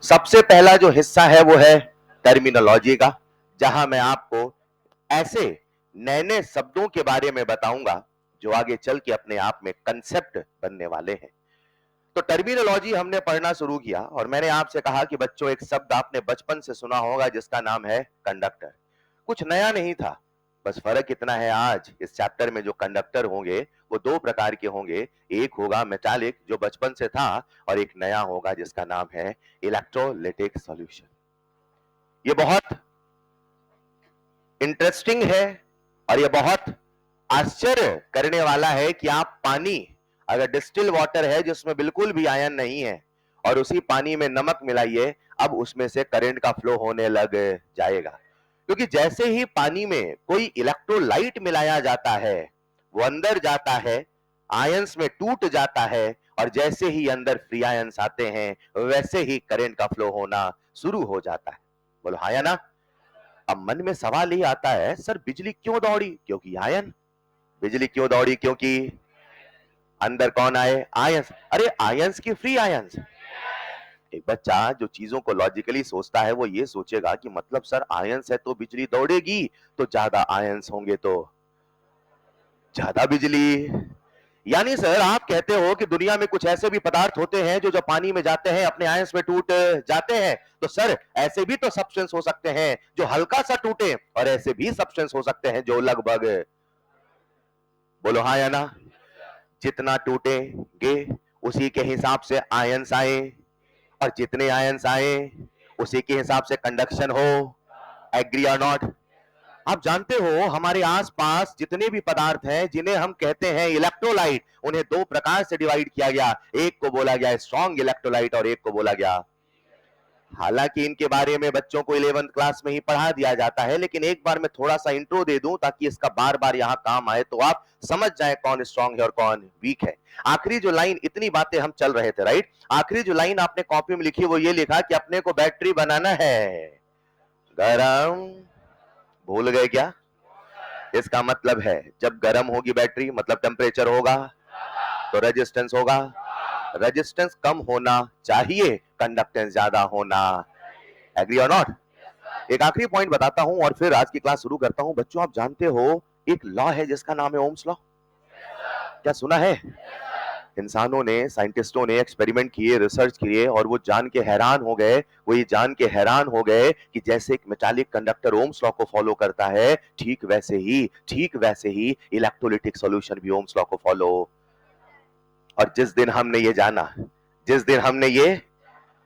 सबसे पहला जो हिस्सा है वो है टर्मिनोलॉजी का, जहां मैं आपको ऐसे नए नए शब्दों के बारे में बताऊंगा जो आगे चल के अपने आप में कंसेप्ट बनने वाले हैं। तो टर्मिनोलॉजी हमने पढ़ना शुरू किया और मैंने आपसे कहा कि बच्चों एक शब्द आपने बचपन से सुना होगा जिसका नाम है कंडक्टर। कुछ नया नहीं था, बस फर्क इतना है आज इस चैप्टर में जो कंडक्टर होंगे वो दो प्रकार के होंगे। एक होगा मेटालिक जो बचपन से था और एक नया होगा जिसका नाम है इलेक्ट्रोलिटिक सॉल्यूशन। ये बहुत इंटरेस्टिंग है और ये बहुत आश्चर्य करने वाला है कि आप पानी, अगर डिस्टिल वाटर है जिसमें बिल्कुल भी आयन नहीं है और उसी पानी में नमक मिलाइए, अब उसमें से करंट का फ्लो होने लग जाएगा। क्योंकि जैसे ही पानी में कोई इलेक्ट्रोलाइट मिलाया जाता है वो अंदर जाता है, आयंस में टूट जाता है और जैसे ही अंदर फ्री आयंस आते हैं वैसे ही करंट का फ्लो होना शुरू हो जाता है। बोलो हाँ या ना। अब मन में सवाल ही आता है, सर बिजली क्यों दौड़ी? क्योंकि आयन। बिजली क्यों दौड़ी? क्योंकि अंदर कौन आए? आयंस। अरे आयंस की फ्री आयंस। एक बच्चा जो चीजों को लॉजिकली सोचता है वो ये सोचेगा कि मतलब सर आयंस है तो बिजली दौड़ेगी, तो ज्यादा आयंस होंगे तो ज्यादा बिजली। यानी सर आप कहते हो कि दुनिया में कुछ ऐसे भी पदार्थ होते हैं जो जब पानी में जाते हैं अपने आयंस में टूट जाते हैं, तो सर ऐसे भी तो सब्सटेंस हो सकते हैं जो हल्का सा टूटे और ऐसे भी सब्सटेंस हो सकते हैं जो लगभग, बोलो हाँ या ना। जितना टूटेंगे उसी के हिसाब से आयंस आए और जितने आयंस आए उसी के हिसाब से कंडक्शन हो। एग्री और नॉट? आप जानते हो हमारे आसपास जितने भी पदार्थ हैं जिन्हें हम कहते हैं इलेक्ट्रोलाइट, उन्हें दो प्रकार से डिवाइड किया गया। एक को बोला गया स्ट्रॉन्ग इलेक्ट्रोलाइट और एक को बोला गया, हालांकि इनके बारे में बच्चों को 11th क्लास में ही पढ़ा दिया जाता है, लेकिन एक बार मैं थोड़ा सा इंट्रो दे दूं ताकि इसका बार बार यहां काम आए तो आप समझ जाएं कौन स्ट्रॉन्ग है और कौन वीक है। आखिरी जो लाइन, इतनी बातें हम चल रहे थे राइट, आखिरी जो लाइन आपने कॉपी में लिखी वो ये लिखा कि अपने को बैटरी बनाना है गरम। भूल गए क्या? इसका मतलब है जब गर्म होगी बैटरी मतलब टेम्परेचर होगा तो रेजिस्टेंस होगा। रेजिस्टेंस कम होना चाहिए, कंडक्टेंस ज्यादा होना। एग्री और नॉट? एक आखिरी पॉइंट बताता हूं और फिर आज की क्लास शुरू करता हूं। बच्चों आप जानते हो एक लॉ है जिसका नाम है ओम्स लॉ। क्या सुना है? इंसानों ने, साइंटिस्टों ने एक्सपेरिमेंट किए, रिसर्च किए और वो जान के हैरान हो गए, वो ये जान के हैरान हो गए कि जैसे एक मेटालिक कंडक्टर ओम्स लॉ को फॉलो करता है, ठीक वैसे ही इलेक्ट्रोलिटिक सॉल्यूशन भी ओम्स लॉ को फॉलो। और जिस दिन हमने ये जाना, जिस दिन हमने ये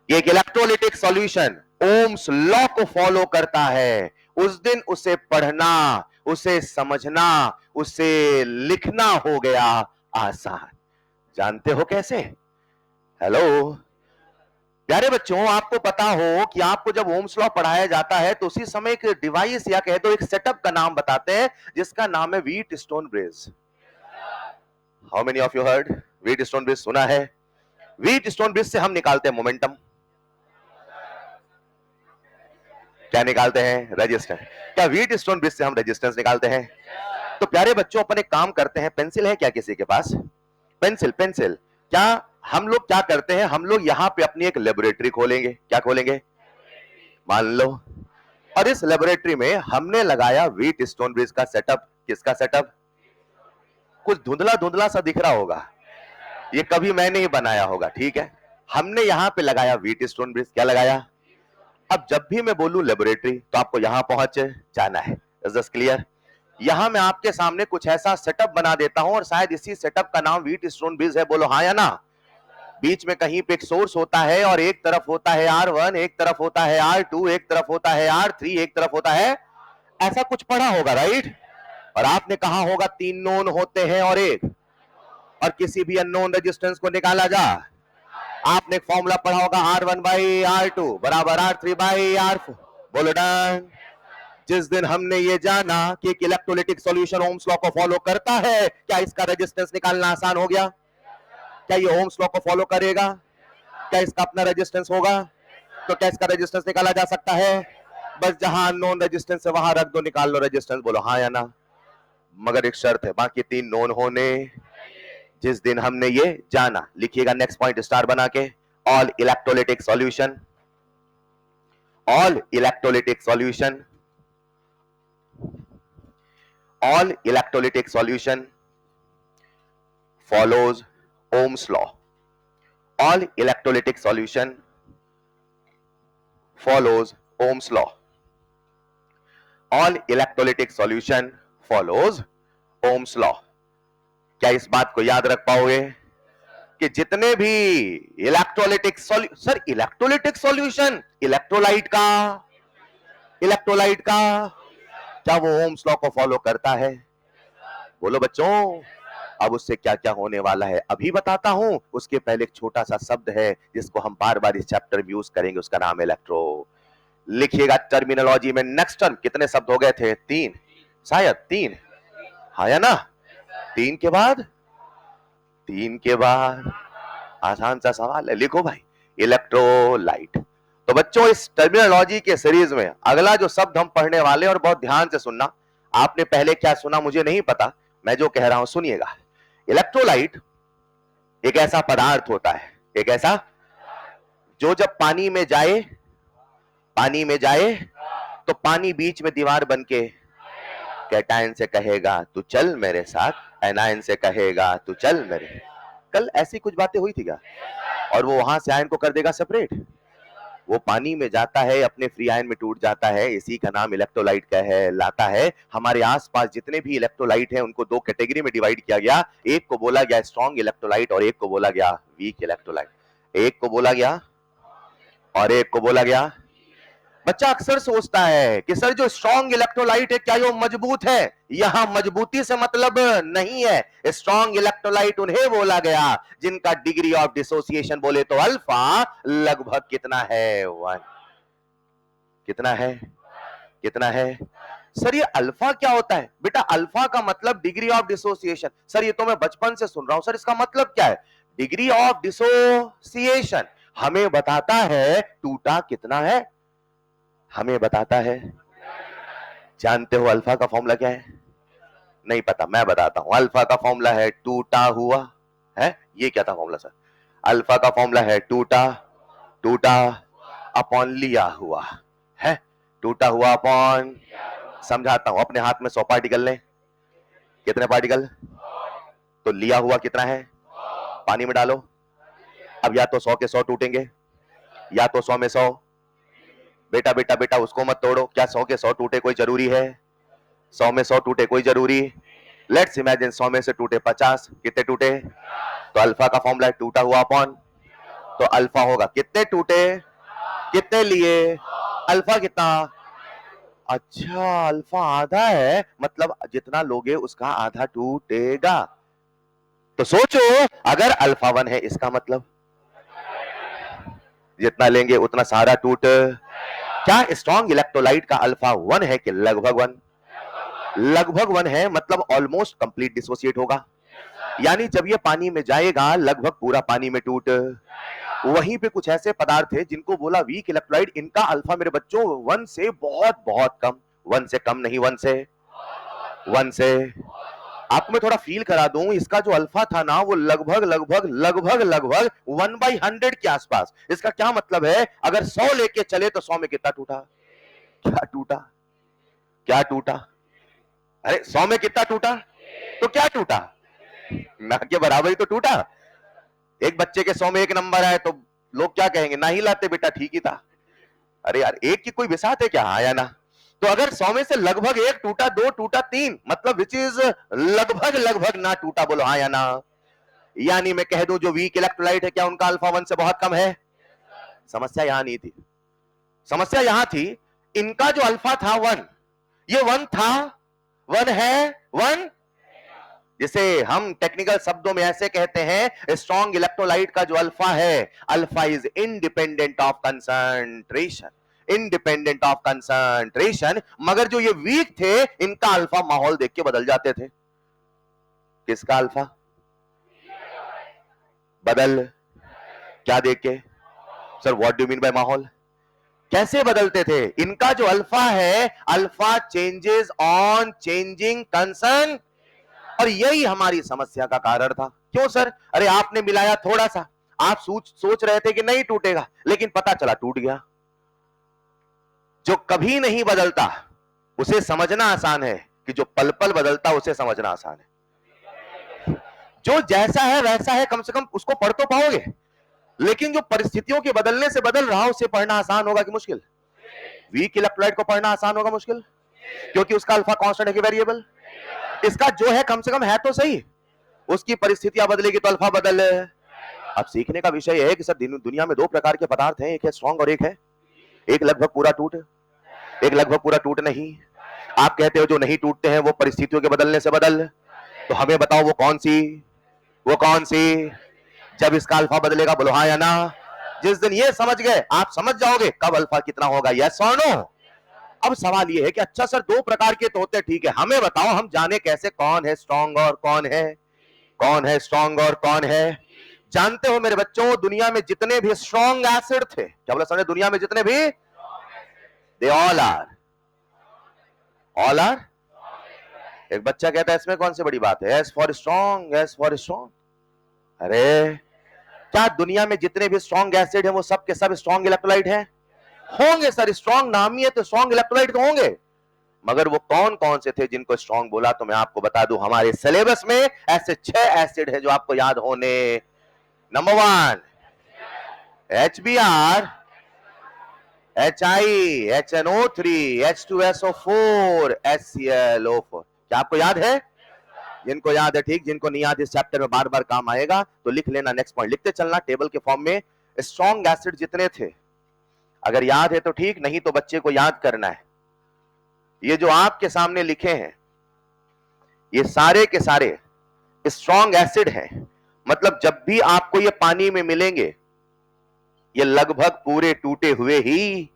एक इलेक्ट्रोलिटिक सॉल्यूशन ओम्स लॉ को फॉलो करता है, उस दिन उसे पढ़ना, उसे समझना, उसे लिखना हो गया आसान। जानते हो कैसे? हेलो प्यारे बच्चों, आपको पता हो कि आपको जब ओम्स लॉ पढ़ाया जाता है तो उसी समय एक डिवाइस या कह दो एक सेटअप का नाम बताते हैं जिसका नाम है wheat stone bridge. How many of you heard wheat stone bridge? सुना है? व्हीट स्टोन ब्रिज से हम निकालते हैं मोमेंटम। क्या निकालते हैं? रेजिस्टेंस। क्या व्हीट स्टोन ब्रिज से हम रेजिस्टेंस निकालते हैं? तो प्यारे बच्चों अपन एक काम करते हैं, पेंसिल है क्या किसी के पास? Pencil, pencil. क्या हम लोग क्या करते हैं, हम लोग यहां पे अपनी एक लेबोरेटरी खोलेंगे। क्या खोलेंगे? मान लो, और इस लेबोरेटरी में हमने लगाया व्हीट स्टोन ब्रिज का सेटअप। किसका सेटअप? कुछ धुंधला धुंधला सा दिख रहा होगा, ये कभी मैंने ही बनाया होगा, ठीक है। हमने यहां पे लगाया व्हीट स्टोन ब्रिज। क्या लगाया? अब जब भी मैं बोलूं लेबोरेटरी तो आपको यहां पहुंच जाना है। Is this clear? यहां मैं आपके सामने कुछ ऐसा सेटअप बना देता हूं और शायद इसी सेटअप का नाम व्हीट स्टोन ब्रिज है। बोलो हाँ या ना। बीच में कहीं पे एक सोर्स होता है और एक तरफ होता है R1, एक तरफ होता है R2, एक तरफ होता है R3, एक तरफ होता है, ऐसा कुछ पढ़ा होगा राइट। और आपने कहा होगा तीन नोन होते हैं और एक, और किसी भी अननोन रेजिस्टेंस को निकाला जा। आपने एक फॉर्मूला पढ़ा होगा R1 बाई R2 बराबर R3 बाई R4। बोलो डन। जिस दिन हमने ये जाना कि एक इलेक्ट्रोलिटिक सॉल्यूशन ओम्स लॉ को फॉलो करता है, क्या इसका रेजिस्टेंस निकालना आसान हो गया? क्या ये ओम्स लॉ को फॉलो करेगा? क्या इसका अपना रेजिस्टेंस होगा? तो क्या इसका रेजिस्टेंस निकाला जा सकता है? बस जहां अननोन रेजिस्टेंस है वहां रख दो, निकाल लो रेजिस्टेंस। बोलो हाँ या ना। मगर एक शर्त है, बाकी तीन नोन होने। जिस दिन हमने ये जाना, लिखिएगा नेक्स्ट पॉइंट स्टार बना के, all electrolytic solution all electrolytic solution follows Ohm's law. All electrolytic solution follows Ohm's law. All electrolytic solution follows Ohm's law. क्या इस बात को याद रख पाओगे कि जितने भी electrolytic sir electrolytic solution electrolyte का क्या वो ओम्स लॉ को फॉलो करता है? बोलो बच्चों, अब उससे क्या क्या होने वाला है अभी बताता हूं। उसके पहले एक छोटा सा शब्द है जिसको हम बार बार इस चैप्टर में यूज करेंगे, उसका नाम है इलेक्ट्रो। लिखिएगा टर्मिनोलॉजी में। नेक्स्ट टर्म कितने शब्द हो गए थे? 3, शायद 3, हाँ या ना? 3 के बाद आसान सा सवाल है, लिखो भाई, इलेक्ट्रोलाइट। तो बच्चों इस टर्मिनोलॉजी के सीरीज में अगला जो शब्द हम पढ़ने वाले, और बहुत ध्यान से सुनना, आपने पहले क्या सुना मुझे नहीं पता, मैं जो कह रहा हूं सुनिएगा। इलेक्ट्रोलाइट एक ऐसा पदार्थ होता है, एक ऐसा जो जब पानी में जाए तो पानी बीच में दीवार बनके कैटायन से कहेगा तू चल मेरे साथ, एनायन से कहेगा तू चल मेरे। कल ऐसी कुछ बातें हुई थी क्या? और वो वहां से आयन को कर देगा सेपरेट। वो पानी में जाता है, अपने फ्री आयन में टूट जाता है, इसी का नाम इलेक्ट्रोलाइट का है लाता है। हमारे आसपास जितने भी इलेक्ट्रोलाइट हैं उनको 2 कैटेगरी में डिवाइड किया गया। एक को बोला गया स्ट्रॉन्ग इलेक्ट्रोलाइट और एक को बोला गया वीक इलेक्ट्रोलाइट। एक को बोला गया और एक को बोला गया। बच्चा अक्सर सोचता है कि सर जो स्ट्रॉन्ग इलेक्ट्रोलाइट है क्या वो मजबूत है? यहां मजबूती से मतलब नहीं है। स्ट्रॉन्ग इलेक्ट्रोलाइट उन्हें बोला गया जिनका डिग्री ऑफ डिसोसिएशन बोले तो अल्फा लगभग कितना है? 1। कितना है सर? ये अल्फा क्या होता है बेटा? अल्फा का मतलब डिग्री ऑफ डिसोसिएशन। सर ये तो मैं बचपन से सुन रहा हूं, सर इसका मतलब क्या है? डिग्री ऑफ डिसोसिएशन हमें बताता है टूटा कितना है, हमें बताता है। जानते हो अल्फा का फॉर्मूला क्या है? नहीं पता, मैं बताता हूं। अल्फा का फॉर्मूला है टूटा हुआ है। ये क्या था फॉर्मूला सर? अल्फा का फॉर्मूला है टूटा अपॉन लिया हुआ है। टूटा हुआ अपॉन, समझाता हूं, अपने हाथ में 100 पार्टिकल लें। कितने पार्टिकल? तो लिया हुआ कितना है? पानी में डालो। अब या तो 100 के 100 टूटेंगे या तो 100 में 100। बेटा बेटा बेटा उसको मत तोड़ो। क्या 100 के 100 टूटे कोई जरूरी है? 100 में 100 टूटे कोई जरूरी? लेट्स इमेजिन 100 में से टूटे 50। कितने टूटे? तो अल्फा का फॉर्मूला है टूटा हुआ अपॉन, तो अल्फा होगा कितने टूटे कितने लिए? अल्फा कितना? अच्छा अल्फा आधा है, मतलब जितना लोगे उसका आधा टूटेगा। तो सोचो अगर अल्फा 1 है इसका मतलब जितना लेंगे उतना सारा टूट। क्या स्ट्रॉन्ग इलेक्ट्रोलाइट का अल्फा 1 है कि लगभग 1? लगभग 1 है, मतलब ऑलमोस्ट कंप्लीट डिसोसिएट होगा। यानी जब ये पानी में जाएगा लगभग पूरा पानी में टूट। वहीं पे कुछ ऐसे पदार्थ है जिनको बोला वीक इलेक्ट्रोलाइट, इनका अल्फा मेरे बच्चों 1 से बहुत बहुत कम। 1 से कम नहीं, 1 से आपको मैं थोड़ा फील करा दूं, इसका जो अल्फा था ना वो लगभग 1/100 के आसपास। इसका क्या मतलब है? अगर 100 लेके चले तो 100 में कितना टूटा? क्या टूटा? अरे 100 में कितना टूटा? तो क्या टूटा? ना के बराबर ही तो टूटा। एक बच्चे के 100 में 1 नंबर आए तो लोग क्या कहेंगे? ना ही लाते बेटा, ठीक ही था। अरे यार एक की कोई विसात है क्या? आया ना? तो अगर 100 में से लगभग 1 टूटा, 2 टूटा, 3, मतलब विच इज लगभग ना टूटा। बोलो हाँ या ना? यानी मैं कह दूं जो वीक इलेक्ट्रोलाइट है क्या उनका अल्फा 1 से बहुत कम है? समस्या यहां नहीं थी, समस्या यहां थी इनका जो अल्फा था 1, ये 1 था, 1 है, 1 जिसे हम टेक्निकल शब्दों में ऐसे कहते हैं स्ट्रॉन्ग इलेक्ट्रोलाइट का जो अल्फा है, alpha is independent of concentration. मगर जो ये वीक थे इनका अल्फा माहौल देख के बदल जाते थे। किसका अल्फा बदल? क्या देख के? Sir what do mean by माहौल? कैसे बदलते थे? इनका जो अल्फा है, alpha changes on changing concentration, और यही हमारी समस्या का कारण था। क्यों सर? अरे आपने मिलाया थोड़ा सा, आप सोच रहे थे कि नहीं टूटेगा, लेकिन पता चला टूट गया। जो कभी नहीं बदलता उसे समझना आसान है, कि जो पल पल बदलता उसे समझना आसान है। जो जैसा है वैसा है, कम से कम उसको पढ़ तो पाओगे, लेकिन जो परिस्थितियों के बदलने से बदल रहा उसे पढ़ना आसान होगा कि मुश्किल? वीक इलेक्ट्रोलाइट को पढ़ना आसान होगा मुश्किल? क्योंकि उसका अल्फा कांस्टेंट है कि वेरिएबल? इसका जो है कम से कम है तो सही, उसकी परिस्थितियां बदलेगी तो अल्फा बदल। अब सीखने का विषय है कि सर दुनिया में दो प्रकार के पदार्थ हैं, एक है स्ट्रॉन्ग और एक लगभग पूरा टूट, एक लगभग पूरा टूट नहीं। आप कहते हो जो नहीं टूटते हैं वो परिस्थितियों के बदलने से बदल, तो हमें बताओ वो कौन सी? जब इसका अल्फा बदलेगा बोलो हाँ या ना। जिस दिन ये समझ गए आप समझ जाओगे कब अल्फा कितना होगा, यस और नो। अब सवाल ये है कि अच्छा सर दो प्रकार के तो होते, ठीक है, हमें बताओ हम जाने कैसे कौन है स्ट्रॉन्ग और कौन है स्ट्रॉन्ग और कौन है? जानते हो मेरे बच्चों, दुनिया में जितने भी स्ट्रॉन्ग एसिड थे, क्या बोला सर, दुनिया में जितने भी, दे ऑल आर एक बच्चा कहता है इसमें कौन सी बड़ी बात है, एस फॉर स्ट्रॉन्ग। अरे क्या दुनिया में जितने भी स्ट्रॉन्ग एसिड हैं वो सब के सब स्ट्रॉन्ग इलेक्ट्रोलाइट हैं? होंगे सर, स्ट्रॉन्ग नाम ही है तो स्ट्रॉन्ग इलेक्ट्रोलाइट तो होंगे, मगर वो कौन कौन से थे जिनको स्ट्रॉन्ग बोला? तो मैं आपको बता दूं, हमारे सिलेबस में ऐसे 6 एसिड है जो आपको याद होने। Number 1 HBr, HI, HNO3, H2SO4, HClO4। क्या आपको याद है? जिनको याद है ठीक, जिनको नहीं याद इस चैप्टर में बार बार काम आएगा तो लिख लेना, नेक्स्ट पॉइंट लिखते चलना टेबल के फॉर्म में। स्ट्रॉन्ग एसिड जितने थे, अगर याद है तो ठीक, नहीं तो बच्चे को याद करना है। ये जो आपके सामने लिखे हैं ये सारे के सारे स्ट्रॉन्ग एसिड हैं, मतलब जब भी आपको ये पानी में मिलेंगे ये लगभग पूरे टूटे हुए ही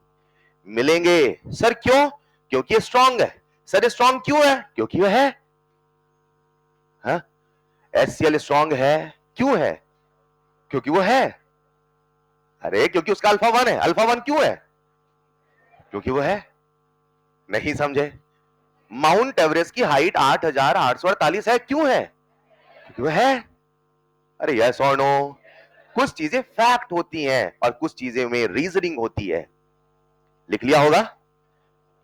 मिलेंगे। सर क्यों? क्योंकि स्ट्रॉन्ग है। सर स्ट्रॉन्ग क्यों है? क्योंकि वह है। HCl स्ट्रॉन्ग है, क्यों है? क्योंकि वो है। अरे क्योंकि उसका अल्फा 1 है। अल्फा 1 क्यों है? क्योंकि वो है। नहीं समझे? माउंट एवरेस्ट की हाइट 8,848 है, क्यों है? क्योंकि वो है। अरे यस और नो? कुछ चीजें फैक्ट होती हैं और कुछ चीजें में रीजनिंग होती है। लिख लिया होगा?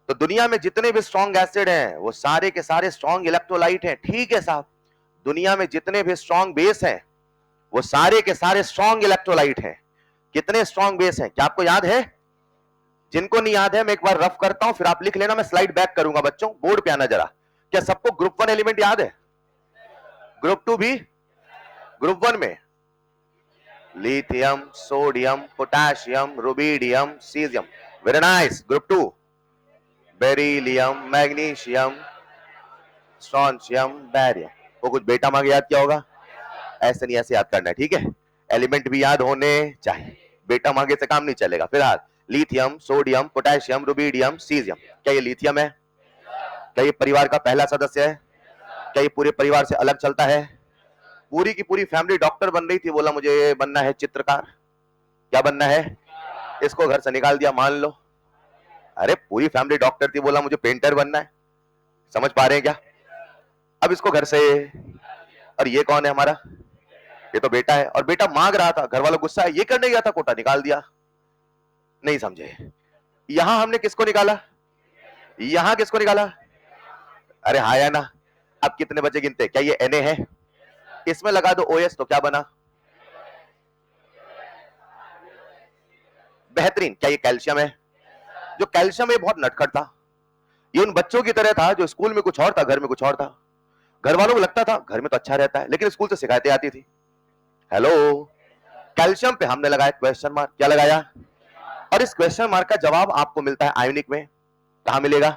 तो दुनिया में जितने भी स्ट्रॉन्ग एसिड हैं वो सारे के सारे स्ट्रॉन्ग इलेक्ट्रोलाइट हैं, ठीक है साहब। दुनिया में जितने भी स्ट्रॉन्ग बेस हैं वो सारे के सारे स्ट्रॉन्ग इलेक्ट्रोलाइट हैं। कितने स्ट्रॉन्ग बेस हैं क्या आपको याद है? जिनको नहीं याद है मैं एक बार रफ करता हूं, फिर आप लिख लेना, मैं स्लाइड बैक करूंगा। बच्चों बोर्ड पे आना जरा। क्या सबको ग्रुप 1 एलिमेंट याद है? ग्रुप 2 भी? ग्रुप 1 में lithium, sodium, potassium, rubidium, caesium. Very nice. Group 2 beryllium, magnesium, strontium, barium. वो कुछ बेटा मांगे याद किया होगा? ऐसे नहीं, ऐसे याद करना है, ठीक है? एलिमेंट भी याद होने चाहिए, बेटा मांगे से काम नहीं चलेगा। फिलहाल lithium, sodium, potassium, rubidium, caesium. क्या ये लिथियम है? क्या ये परिवार का पहला सदस्य है? क्या ये पूरे परिवार से अलग चलता है? पूरी की पूरी फैमिली डॉक्टर बन रही थी, बोला मुझे बनना है चित्रकार। क्या बनना है? इसको घर से निकाल दिया, मान लो। अरे पूरी फैमिली डॉक्टर थी, बोला मुझे पेंटर बनना है। समझ पा रहे हैं क्या? अब इसको घर से, और ये कौन है हमारा? ये तो बेटा है, और बेटा मांग रहा था, घर वालों गुस्सा है, ये करने गया था, कोटा निकाल दिया। नहीं समझे? यहां हमने किसको निकाला? यहां किसको निकाला? अरे हाँ या ना? अब कितने बचे गिनते? क्या ये Na है? इसमें लगा दो OS तो क्या बना? बेहतरीन। क्या ये कैल्शियम है? जो कैल्शियम है बहुत नटखट था, ये उन बच्चों की तरह था जो स्कूल में कुछ और था, घर में कुछ और था। घर वालों को लगता था घर में तो अच्छा रहता है, लेकिन स्कूल से शिकायतें आती थी। हेलो, कैल्शियम पे हमने लगाया क्वेश्चन मार्क। क्या लगाया? और इस क्वेश्चन मार्क का जवाब आपको मिलता है आयोनिक में। कहां मिलेगा?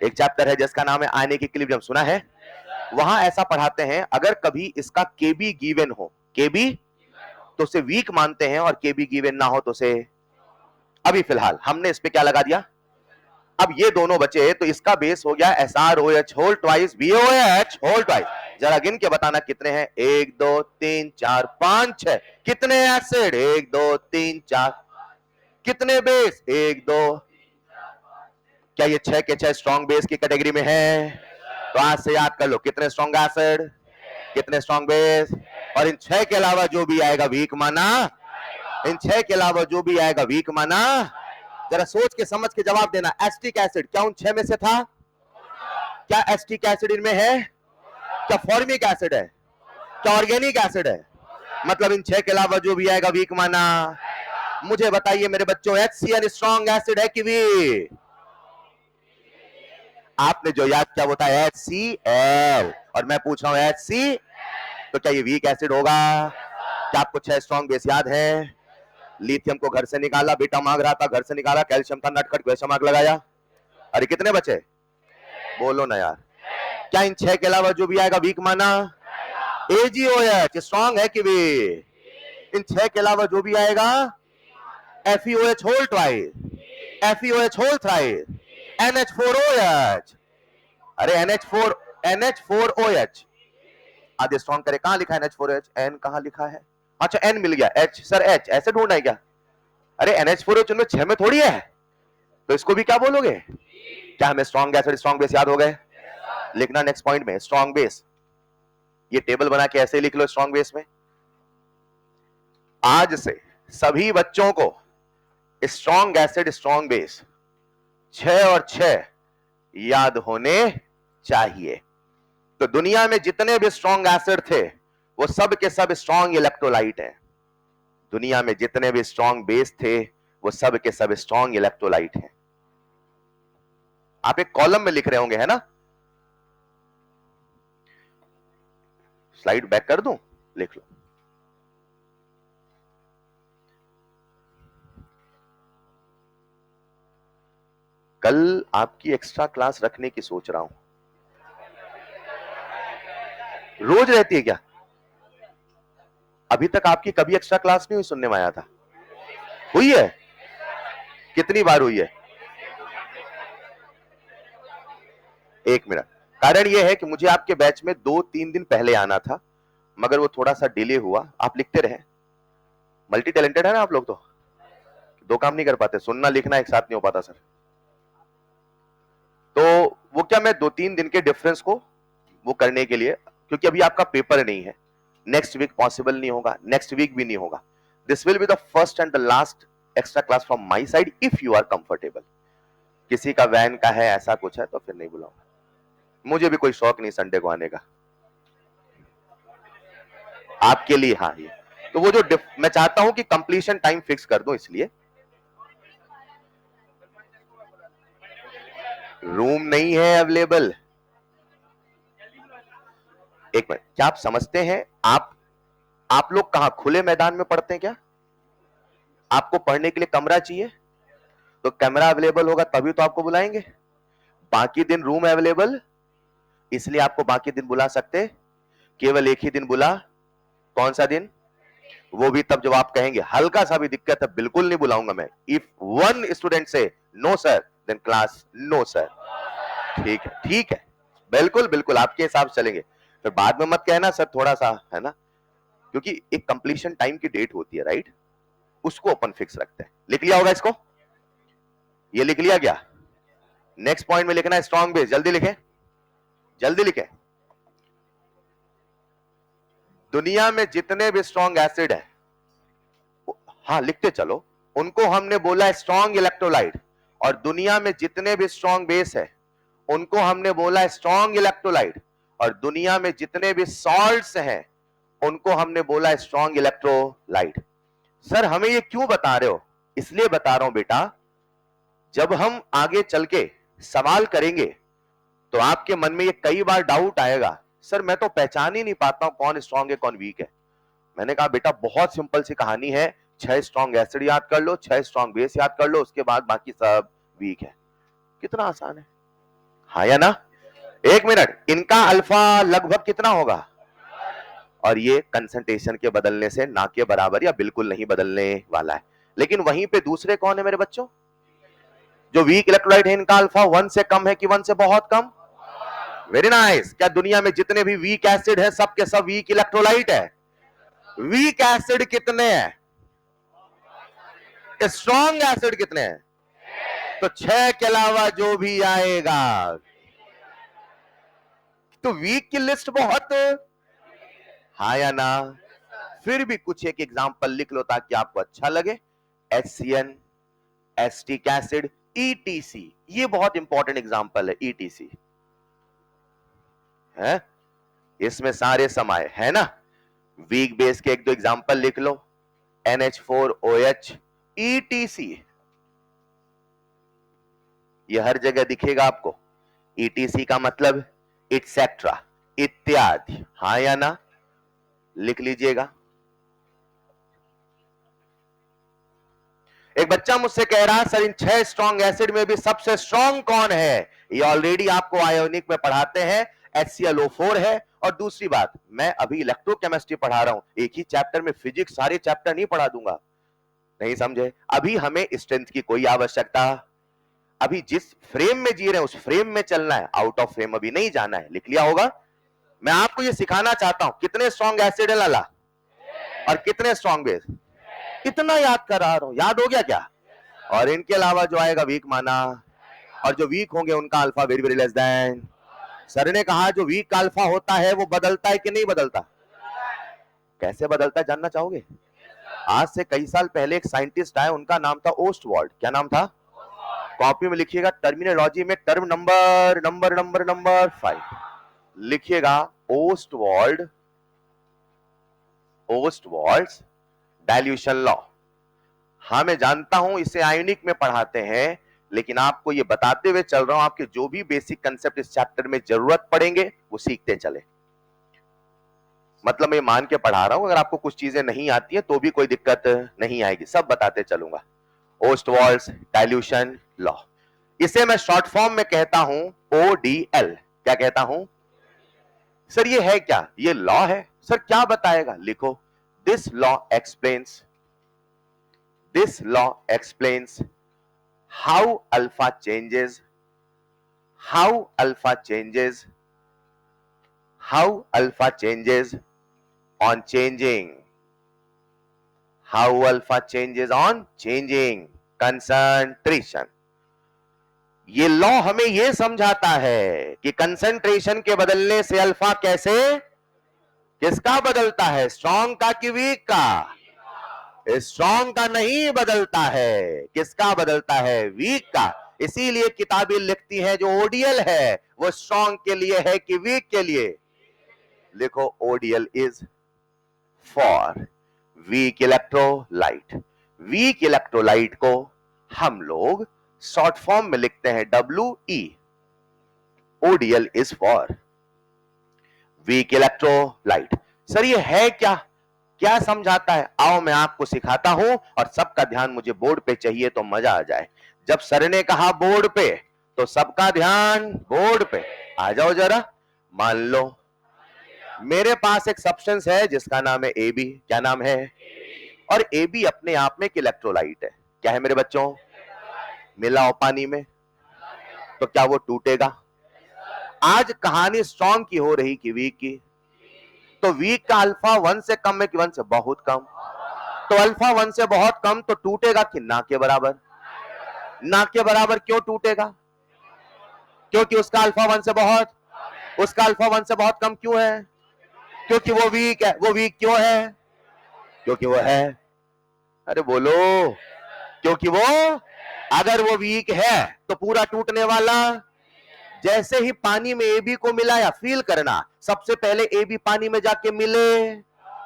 एक चैप्टर है जिसका नाम है आयनिक इक्विलिब्रियम, सुना है? वहां ऐसा पढ़ाते हैं, अगर कभी इसका केबी गिवन हो, केबी तो उसे वीक मानते हैं, और केबी गिवन ना हो तो उसे। अभी फिलहाल हमने इस पे क्या लगा दिया? अब ये दोनों बचे तो इसका बेस हो गया SrOH whole twice BOH whole twice. जरा गिन के बताना कितने हैं? 1 2 3 4 5 6। कितने एसिड? 1 2 3 4। कितने बेस? 1 2। क्या ये 6 के 6 स्ट्रॉन्ग बेस की कैटेगरी में है? तो आज से याद कर लो, कितने स्ट्रॉन्ग एसिड, कितने स्ट्रॉन्ग बेस, और इन 6 के अलावा जो भी आएगा वीक माना। इन 6 के अलावा जो भी आएगा वीक माना। जरा सोच के समझ के जवाब देना। एसिटिक एसिड क्या उन 6 में से था? क्या एसिटिक एसिड इनमें है? क्या फॉर्मिक एसिड है? क्या ऑर्गेनिक एसिड है? मतलब इन 6 के अलावा जो भी आएगा वीक माना। मुझे बताइए मेरे बच्चों, HCl स्ट्रॉन्ग एसिड है कि वीक? आपने जो याद किया वो था HCl, और मैं पूछ रहा हूं HC, तो क्या ये वीक एसिड होगा? क्या आपको 6 स्ट्रॉन्ग बेस याद है? लिथियम को घर से निकाला, बीटा मांग रहा था, घर से निकाला, कैल्शियम था, नटखट क्वेश्चन मार्क लगाया। अरे कितने बचे? बोलो ना यार। क्या इन 6 के अलावा जो भी आएगा वीक माना? AgOH स्ट्रॉन्ग है कि वीक? इन 6 के अलावा जो भी आएगा FeOH whole twice, FeOH whole thrice, NH4OH। अरे NH4OH आधे स्ट्रॉन्ग करे। कहां लिखा है NH4OH? N कहां लिखा है? अच्छा N मिल गया। H सर H ऐसे ढूंढना है क्या? अरे NH4OH उनमें 6 में थोड़ी है, तो इसको भी क्या बोलोगे? क्या हमें स्ट्रॉन्ग एसिड स्ट्रॉन्ग बेस याद हो गए? लिखना नेक्स्ट पॉइंट में स्ट्रॉन्ग बेस, ये टेबल बना के ऐसे लिख लो। स्ट्रॉन्ग बेस में आज से सभी बच्चों को स्ट्रॉन्ग एसिड स्ट्रॉन्ग बेस 6 और 6 याद होने चाहिए। तो दुनिया में जितने भी स्ट्रॉन्ग एसिड थे वो सब के सब स्ट्रॉन्ग इलेक्ट्रोलाइट हैं। दुनिया में जितने भी स्ट्रॉन्ग बेस थे वो सब के सब स्ट्रॉन्ग इलेक्ट्रोलाइट हैं। आप एक कॉलम में लिख रहे होंगे, है ना? स्लाइड बैक कर दूं? लिख लो। कल आपकी एक्स्ट्रा क्लास रखने की सोच रहा हूं। रोज रहती है क्या? अभी तक आपकी कभी एक्स्ट्रा क्लास नहीं हुई? सुनने में आया था हुई है। कितनी बार हुई है? 1 मिनट। कारण यह है कि मुझे आपके बैच में 2-3 दिन पहले आना था, मगर वो थोड़ा सा डिले हुआ। आप लिखते रहे। मल्टी टैलेंटेड है ना आप लोग, तो 2 काम नहीं कर पाते, सुनना लिखना एक साथ नहीं हो पाता सर। तो वो क्या, मैं 2-3 दिन के डिफरेंस को वो करने के लिए, क्योंकि अभी आपका पेपर नहीं है, नेक्स्ट वीक पॉसिबल नहीं होगा, नेक्स्ट वीक भी नहीं होगा। This will be the first and the last extra class from my side if you are comfortable. किसी का वैन का है, ऐसा कुछ है तो फिर नहीं बुलाऊंगा। मुझे भी कोई शौक नहीं संडे को आने का। आपके लिए हाँ, ये तो वो जो मैं चाहता हूं कि कंप्लीशन टाइम फिक्स कर दूं, इसलिए रूम नहीं है अवेलेबल। एक मिनट, क्या आप समझते हैं, आप लोग कहां खुले मैदान में पढ़ते हैं क्या? आपको पढ़ने के लिए कमरा चाहिए, तो कैमरा अवेलेबल होगा तभी तो आपको बुलाएंगे। बाकी दिन रूम अवेलेबल, इसलिए आपको बाकी दिन बुला सकते। केवल एक ही दिन बुला। कौन सा दिन? वो भी तब जब आप कहेंगे हल्का सा भी दिक्कत है बिल्कुल नहीं बुलाऊंगा मैं। इफ वन स्टूडेंट से no sir, then class no sir. ठीक है, ठीक है, बिल्कुल बिल्कुल आपके हिसाब से चलेंगे। फिर बाद में मत कहना सर थोड़ा सा, है ना, क्योंकि एक कंप्लीशन टाइम की डेट होती है, राइट? उसको अपन फिक्स रखते हैं। लिख लिया होगा इसको? ये लिख लिया क्या? नेक्स्ट पॉइंट में लिखना है स्ट्रॉन्ग बेस। जल्दी लिखें, जल्दी लिखें। दुनिया में जितने भी स्ट्रॉन्ग एसिड है, हाँ लिखते चलो, उनको हमने बोला स्ट्रॉन्ग इलेक्ट्रोलाइट। और दुनिया में जितने भी स्ट्रॉन्ग बेस है उनको हमने बोला स्ट्रॉन्ग इलेक्ट्रोलाइट। और दुनिया में जितने भी सॉल्ट्स हैं उनको हमने बोला स्ट्रॉन्ग इलेक्ट्रोलाइट। सर हमें ये क्यों बता रहे हो? इसलिए बता रहा हूं बेटा, जब हम आगे चल के सवाल करेंगे तो आपके मन में ये कई बार डाउट आएगा, सर मैं तो पहचान ही नहीं पाता हूं कौन स्ट्रॉन्ग है कौन वीक है। मैंने कहा बेटा बहुत सिंपल सी कहानी है, 6 स्ट्रॉन्ग एसिड याद कर लो, 6 स्ट्रॉन्ग बेस याद कर लो, उसके बाद बाकी सब वीक है। कितना आसान है, हाँ या ना? 1 मिनट, इनका अल्फा लगभग कितना होगा? और ये कंसंट्रेशन के बदलने से ना के बराबर या बिल्कुल नहीं बदलने वाला है। लेकिन वहीं पे दूसरे कौन है मेरे बच्चों? जो वीक इलेक्ट्रोलाइट है, इनका अल्फा 1 से कम है कि 1 से बहुत कम? Very nice. क्या दुनिया में जितने भी वीक एसिड है सब के सब वीक इलेक्ट्रोलाइट है? वीक एसिड कितने हैं? स्ट्रॉन्ग एसिड कितने हैं? तो 6 के अलावा जो भी आएगा, तो वीक की लिस्ट बहुत, हाँ या ना? फिर भी कुछ एक एग्जांपल लिख लो ताकि आपको अच्छा लगे। HCN, एसिटिक एसिड, ETC, ये बहुत इंपॉर्टेंट एग्जांपल है ETC, है इसमें सारे समाये है ना। वीक बेस के एक दो एग्जांपल लिख लो, NH4OH, ETC, ये हर जगह दिखेगा आपको। ETC का मतलब इटसेट्रा, इत्यादि, हाँ या ना, लिख लीजिएगा। एक बच्चा मुझसे कह रहा सर इन 6 स्ट्रॉन्ग एसिड में भी सबसे स्ट्रॉन्ग कौन है? ये ऑलरेडी आपको आयोनिक में पढ़ाते हैं, HClO4 है। और दूसरी बात, मैं अभी इलेक्ट्रोकेमिस्ट्री पढ़ा रहा हूं, एक ही चैप्टर में फिजिक्स सारे चैप्टर नहीं पढ़ा दूंगा, नहीं समझे? अभी हमें स्ट्रेंथ की कोई आवश्यकता, अभी जिस फ्रेम में जी रहे हैं उस फ्रेम में चलना है, आउट ऑफ फ्रेम अभी नहीं जाना है, लिख लिया होगा। मैं आपको ये सिखाना चाहता हूं, कितने स्ट्रॉन्ग एसिड है लाला और कितने स्ट्रॉन्ग बेस, इतना याद करा रहा हूं, याद हो गया क्या? और इनके अलावा जो आएगा वीक माना, और जो वीक होंगे उनका alpha very very less than. Sir ने कहा जो वीक का अल्फा होता है वो बदलता है कि नहीं बदलता? कैसे बदलता है जानना चाहोगे? आज से कई साल पहले एक साइंटिस्ट आए, उनका नाम था ओस्टवाल्ड। क्या नाम था? कॉपी में लिखिएगा, टर्मिनोलॉजी में term number number number number 5 लिखिएगा, ओस्टवाल्ड्स डाइल्यूशन लॉ। हाँ मैं जानता हूं इसे आयोनिक में पढ़ाते हैं, लेकिन आपको ये बताते हुए चल रहा हूं, आपके जो भी बेसिक कंसेप्ट इस चैप्टर में जरूरत पड़ेंगे वो सीखते चले। मतलब मैं मान के पढ़ा रहा हूं, अगर आपको कुछ चीजें नहीं आती है तो भी कोई दिक्कत नहीं आएगी, सब बताते चलूंगा। ओस्टवाल्ड्स डाइल्यूशन लॉ, इसे मैं शॉर्ट फॉर्म में कहता हूं ODL। क्या कहता हूं? सर ये है क्या? ये लॉ है। सर क्या बताएगा? लिखो, this law explains how alpha changes on changing concentration। ये लॉ हमें ये समझाता है कि कंसंट्रेशन के बदलने से अल्फा कैसे, किसका बदलता है, स्ट्रॉन्ग का कि वीक का? स्ट्रॉन्ग का नहीं बदलता है, किसका बदलता है? वीक का। इसीलिए किताबें लिखती हैं जो ODL है वो स्ट्रॉन्ग के लिए है कि वीक के लिए? लिखो, ODL is for weak electrolyte. Weak electrolyte को हम लोग शॉर्ट फॉर्म में लिखते हैं WE। ODL is for weak electrolyte. Sir ये है क्या, क्या समझाता है? आओ मैं आपको सिखाता हूं, और सबका ध्यान मुझे बोर्ड पे चाहिए तो मजा आ जाए। जब सर ने कहा बोर्ड पे तो सबका ध्यान बोर्ड पे आ जाओ जरा। मान लो मेरे पास एक सब्सटेंस है जिसका नाम है AB। क्या नाम है? और AB अपने आप में एक इलेक्ट्रोलाइट है। क्या है मेरे बच्चों? मिलाओ पानी में तो क्या वो टूटेगा? आज कहानी स्ट्रॉन्ग की हो रही कि वीक की? तो वीक का अल्फा 1 से कम है कि 1 से बहुत कम? तो अल्फा 1 से बहुत कम तो टूटेगा कि ना के बराबर? ना के बराबर। क्यों टूटेगा? क्योंकि उसका अल्फा 1 से बहुत, उसका अल्फा 1 से बहुत कम क्यों है? क्योंकि वो वीक है। वो वीक क्यों है? क्योंकि वो है। अरे बोलो, क्योंकि वो, अगर वो वीक है तो पूरा टूटने वाला। जैसे ही पानी में AB को मिलाया, फील करना, सबसे पहले AB पानी में जाके मिले,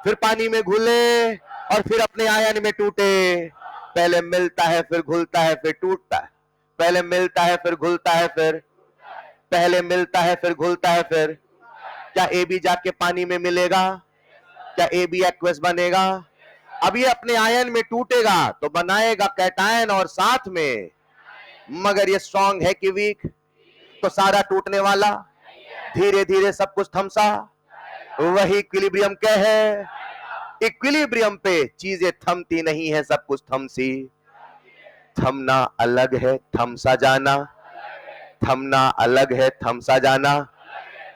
फिर पानी में घुले, और फिर अपने आयन में टूटे। पहले मिलता है फिर घुलता है फिर टूटता है, पहले मिलता है फिर घुलता है फिर, पहले मिलता है फिर घुलता है फिर। क्या AB जाके पानी में मिलेगा? क्या AB एक्वस बनेगा? अब ये अपने आयन में टूटेगा तो बनाएगा कैटायन और साथ में, मगर ये स्ट्रॉन्ग है कि वीक? तो सारा टूटने वाला, धीरे धीरे सब कुछ थमसा। वही इक्विलिब्रियम क्या है? इक्विलिब्रियम पे चीजें थमती नहीं है, सब कुछ थमसी। थमना अलग है, थमसा जाना। थमना अलग है, थमसा जाना।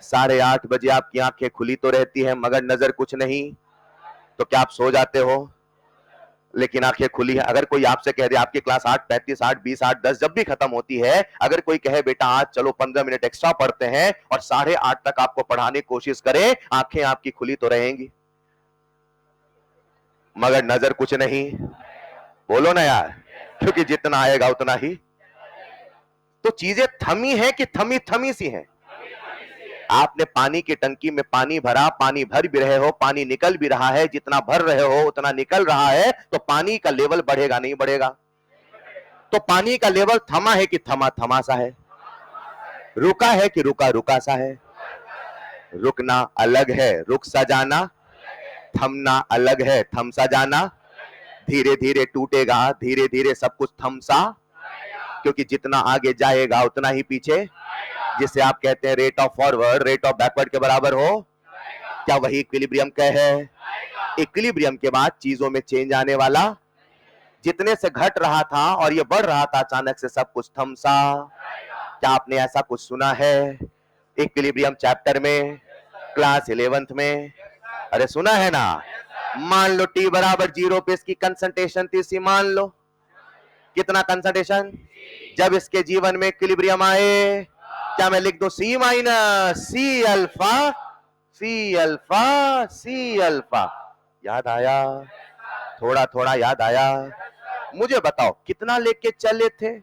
8:30 बजे आपकी आंखें खुली तो रहती है मगर नजर कुछ नहीं, तो क्या आप सो जाते हो? लेकिन आंखें खुली है। अगर कोई आपसे कह दे आपकी क्लास 8:35, 8:20, 8:10 जब भी खत्म होती है, अगर कोई कहे बेटा आज चलो 15 मिनट एक्स्ट्रा पढ़ते हैं, और 8:30 तक आपको पढ़ाने की कोशिश करें, आंखें आपकी खुली तो रहेंगी मगर नजर कुछ नहीं। बोलो ना यार। क्योंकि जितना आएगा उतना ही। तो चीजें थमी है कि थमी थमी सी हैं। आपने पानी की टंकी में पानी भरा, पानी भर भी रहे हो, पानी निकल भी रहा है, जितना भर रहे हो उतना निकल रहा है, तो पानी का लेवल बढ़ेगा नहीं बढ़ेगा? तो पानी का लेवल थमा है कि थमा थमा सा है? रुका है कि रुका रुका सा है? रुकना अलग है, रुक सा जाना, थमना अलग है, थम सा जाना। धीरे धीरे टूटेगा, धीरे धीरे सब कुछ थम सा, क्योंकि जितना आगे जाएगा उतना ही पीछे, जिसे आप कहते हैं rate of forward rate of backward के बराबर हो। क्या वही इक्विलिब्रियम का है? इक्विलिब्रियम के बाद चीजों में चेंज आने वाला, जितने से घट रहा था और ये बढ़ रहा था, अचानक से सब कुछ थम सा। क्या आपने ऐसा कुछ सुना है इक्विलिब्रियम चैप्टर में, क्लास 11th में? अरे सुना है ना। मान लो t बराबर 0 पे इसकी कंसंट्रेशन थी सी, मान लो कितना कंसंट्रेशन? जब इसके जीवन में इक्विलिब्रियम आए, क्या मैं लिख दूं C minus C alpha, C alpha, C alpha? याद आया? थोड़ा थोड़ा याद आया? मुझे बताओ कितना लेके चले थे,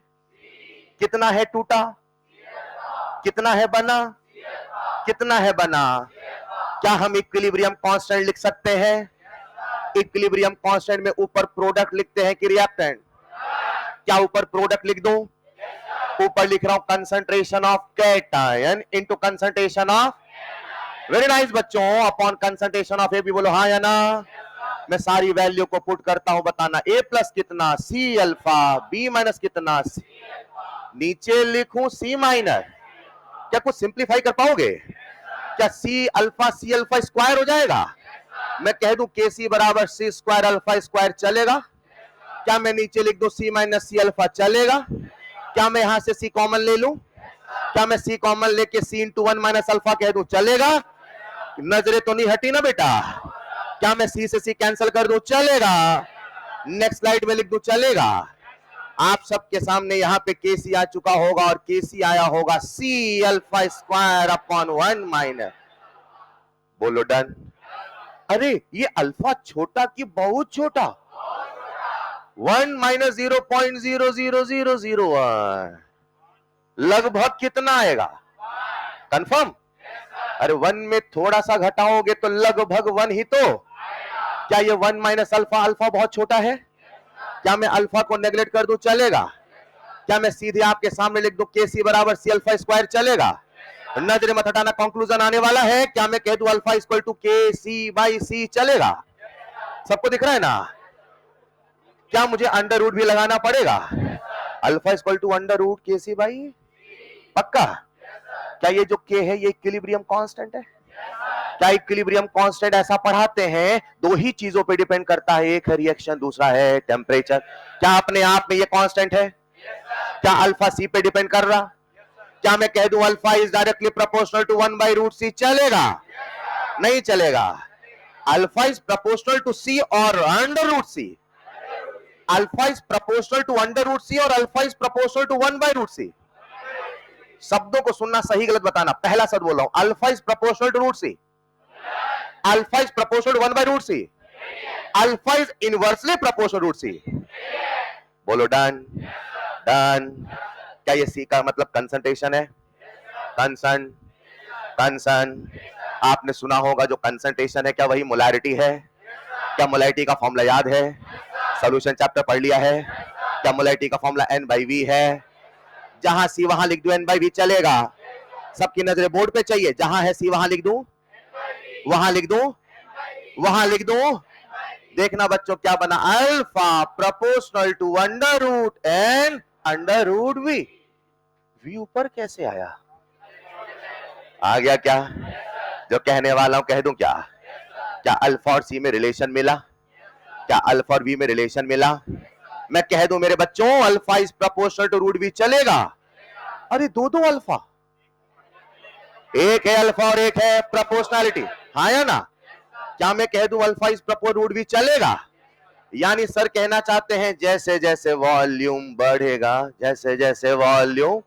कितना है टूटा, कितना है बना, कितना है बना? क्या हम इक्विलिब्रियम कांस्टेंट लिख सकते हैं? इक्विलिब्रियम कांस्टेंट में ऊपर प्रोडक्ट लिखते हैं कि रिएक्टेंट? क्या ऊपर प्रोडक्ट लिख दूं? ऊपर लिख रहा हूं concentration of cation into concentration of, very nice बच्चों, अपॉन कंसंट्रेशन ऑफ ए भी बोलो हाँ या ना। मैं सारी वैल्यू को पुट करता हूं, बताना A प्लस कितना C अल्फा, B माइनस कितना C, नीचे लिखूं C माइनस। क्या कुछ सिंप्लीफाई कर पाओगे? क्या C अल्फा स्क्वायर हो जाएगा? मैं कह दूं KC बराबर C स्क्वायर अल्फा स्क्वायर चलेगा? क्या मैं नीचे लिख दूं C माइनस C अल्फा चलेगा? क्या मैं यहां से C कॉमन ले लूं? क्या मैं C कॉमन लेके C इंटू 1 माइनस अल्फा कह दूं चलेगा? नजरें तो नहीं हटी ना बेटा? क्या मैं C से C कैंसिल कर दूं चलेगा? नेक्स्ट स्लाइड में लिख दूं चलेगा? आप सबके सामने यहां पे KC आ चुका होगा और KC आया होगा C alpha square upon 1 minus, बोलो डन। अरे ये अल्फा छोटा कि बहुत छोटा? 1 माइनस 0.00001, लगभग कितना आएगा? कंफर्म? अरे 1 में थोड़ा सा घटाओगे तो लगभग 1 ही तो। क्या ये 1 माइनस अल्फा, अल्फा बहुत छोटा है? क्या मैं अल्फा को नेगलेक्ट कर दूं चलेगा? क्या मैं सीधे आपके सामने लिख दूं KC बराबर C अल्फा स्क्वायर चलेगा? नजरे मत हटाना, कंक्लूजन आने वाला है। क्या मैं कह दूं alpha equal to KC by C चलेगा? सबको दिख रहा है ना? क्या मुझे अंडर रूट भी लगाना पड़ेगा? Alpha equal to under root KC by, पक्का? क्या ये जो K है ये इक्विलिब्रियम कांस्टेंट है? क्या इक्विलिब्रियम कांस्टेंट ऐसा पढ़ाते हैं? दो ही चीजों पे डिपेंड करता है, एक है रिएक्शन, दूसरा है टेम्परेचर। क्या अपने आप में ये कांस्टेंट है? क्या अल्फा C पे डिपेंड कर रहा? क्या मैं कह दूं alpha is directly proportional to 1 by root C चलेगा? नहीं चलेगा। Alpha is proportional to C और under root C, alpha is proportional to under root C और alpha is proportional to 1 by root C। शब्दों को सुनना, सही गलत बताना। पहला शब्द बोल रहा हूं, alpha is proportional to root C, alpha is proportional to 1 by root C, alpha is inversely proportional root C। बोलो डन डन। क्या ये C का मतलब कंसंट्रेशन है? कंसन कंसन आपने सुना होगा जो कंसंट्रेशन है, क्या वही मोलैरिटी है? क्या मोलैरिटी का फॉर्मूला याद है? सॉल्यूशन चैप्टर पढ़ लिया है? क्या मोलैरिटी का फॉर्मूला N बाई V है? जहां C वहां लिख दूं N बाई V चलेगा? सबकी नजरें बोर्ड पे चाहिए, जहां है C वहां लिख दूं, वहां लिख दूं, वहां लिख दूं। देखना बच्चों क्या बना, alpha proportional to under root N under root V। V ऊपर कैसे आया? आ गया क्या? जो कहने वाला हूं कह दूं क्या? क्या अल्फा और C में रिलेशन मिला? क्या अल्फा और V में रिलेशन मिला? मैं कह दूं मेरे बच्चों alpha is proportional to root V चलेगा? अरे दो दो अल्फा, एक है अल्फा और एक है प्रोपोर्शनैलिटी, हाँ या ना? क्या मैं कह दूं alpha is proportional root V चलेगा? यानी सर कहना चाहते हैं जैसे जैसे वॉल्यूम बढ़ेगा, जैसे जैसे वॉल्यूम,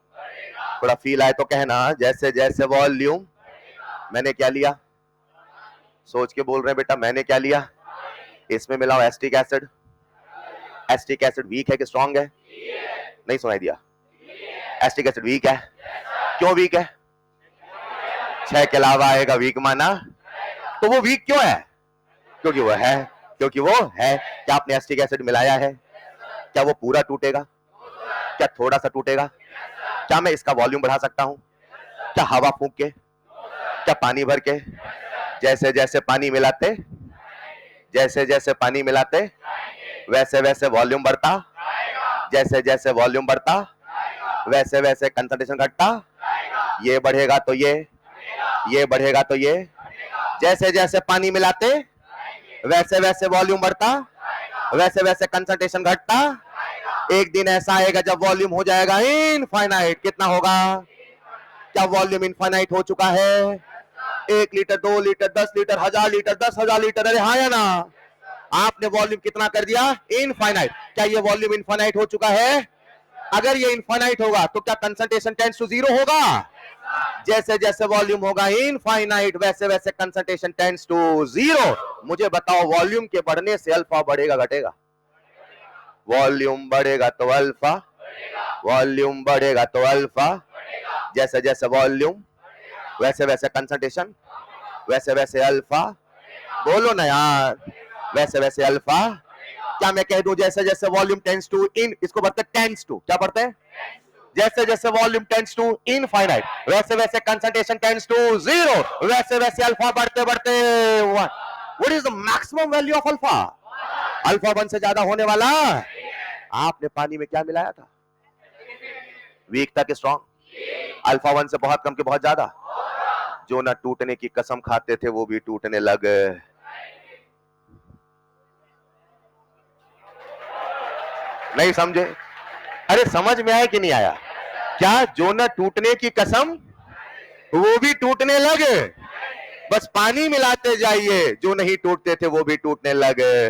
थोड़ा फील आए तो कहना, जैसे जैसे वॉल्यूम। मैंने क्या लिया? सोच के बोल रहे हैं बेटा, मैंने क्या लिया? इसमें मिलाओ acetic acid. Acetic acid weak है कि स्ट्रांग है? नहीं सुनाई दिया? एसिटिक एसिड वीक है। क्यों वीक है? 6 के अलावा आएगा वीक माना। तो वो वीक क्यों है? क्योंकि वो है। क्योंकि वो है। क्या आपने एसिटिक एसिड मिलाया है? क्या वो पूरा टूटेगा? क्या थोड़ा सा टूटेगा? क्या मैं इसका वॉल्यूम बढ़ा सकता हूं? क्या हवा फूंक के? क्या पानी भर के? जैसे जैसे पानी मिलाते, जैसे जैसे पानी मिलाते, वैसे वैसे वॉल्यूम बढ़ता, जैसे जैसे वॉल्यूम बढ़ता, वैसे वैसे कंसंट्रेशन घटता। ये बढ़ेगा तो ये बढ़ेगा तो ये। जैसे जैसे पानी मिलाते, वैसे वैसे वॉल्यूम बढ़ता, वैसे वैसे कंसंट्रेशन घटता। एक दिन ऐसा आएगा जब वॉल्यूम हो जाएगा इनफाइनाइट। कितना होगा? क्या वॉल्यूम इनफाइनाइट हो चुका है? 1 litre, 2 litre, 10 litre, 1000 litre, 10,000 litre. अरे हाँ या ना? आपने वॉल्यूम कितना कर दिया? इनफाइनाइट। क्या ये वॉल्यूम इनफाइनाइट हो चुका है? अगर ये इनफाइनाइट होगा तो क्या कंसंट्रेशन टेंड्स टू 0 होगा? जैसे जैसे वॉल्यूम होगा इनफाइनाइट, वैसे वैसे कंसंट्रेशन टेंड्स टू 0। मुझे बताओ, वॉल्यूम के बढ़ने से अल्फा बढ़ेगा घटेगा? वॉल्यूम बढ़ेगा तो अल्फा, वॉल्यूम बढ़ेगा तो अल्फा। जैसे जैसे वॉल्यूम, वैसे वैसे कंसंट्रेशन, वैसे वैसे अल्फा। बोलो ना यार, वैसे वैसे अल्फा। क्या मैं कह दूं जैसे जैसे वॉल्यूम टेंड्स टू इन, इसको बढ़ते टेंड्स टू, क्या पढ़ते हैं? जैसे जैसे वॉल्यूम टेंड्स टू इनफाइनाइट, वैसे वैसे कंसंट्रेशन टेंड्स टू 0, वैसे वैसे अल्फा बढ़ते बढ़ते 1। What is the maximum value of alpha? Alpha 1 से ज्यादा होने वाला। आपने पानी में क्या मिलाया था? वीक था कि स्ट्रॉन्ग? अल्फा 1 से बहुत कम के बहुत ज्यादा। जो ना टूटने की कसम खाते थे वो भी टूटने लग। नहीं समझे? अरे समझ में आया कि नहीं आया? क्या जो ना टूटने की कसम वो भी टूटने लगे? बस पानी मिलाते जाइए, जो नहीं टूटते थे वो भी टूटने लगे।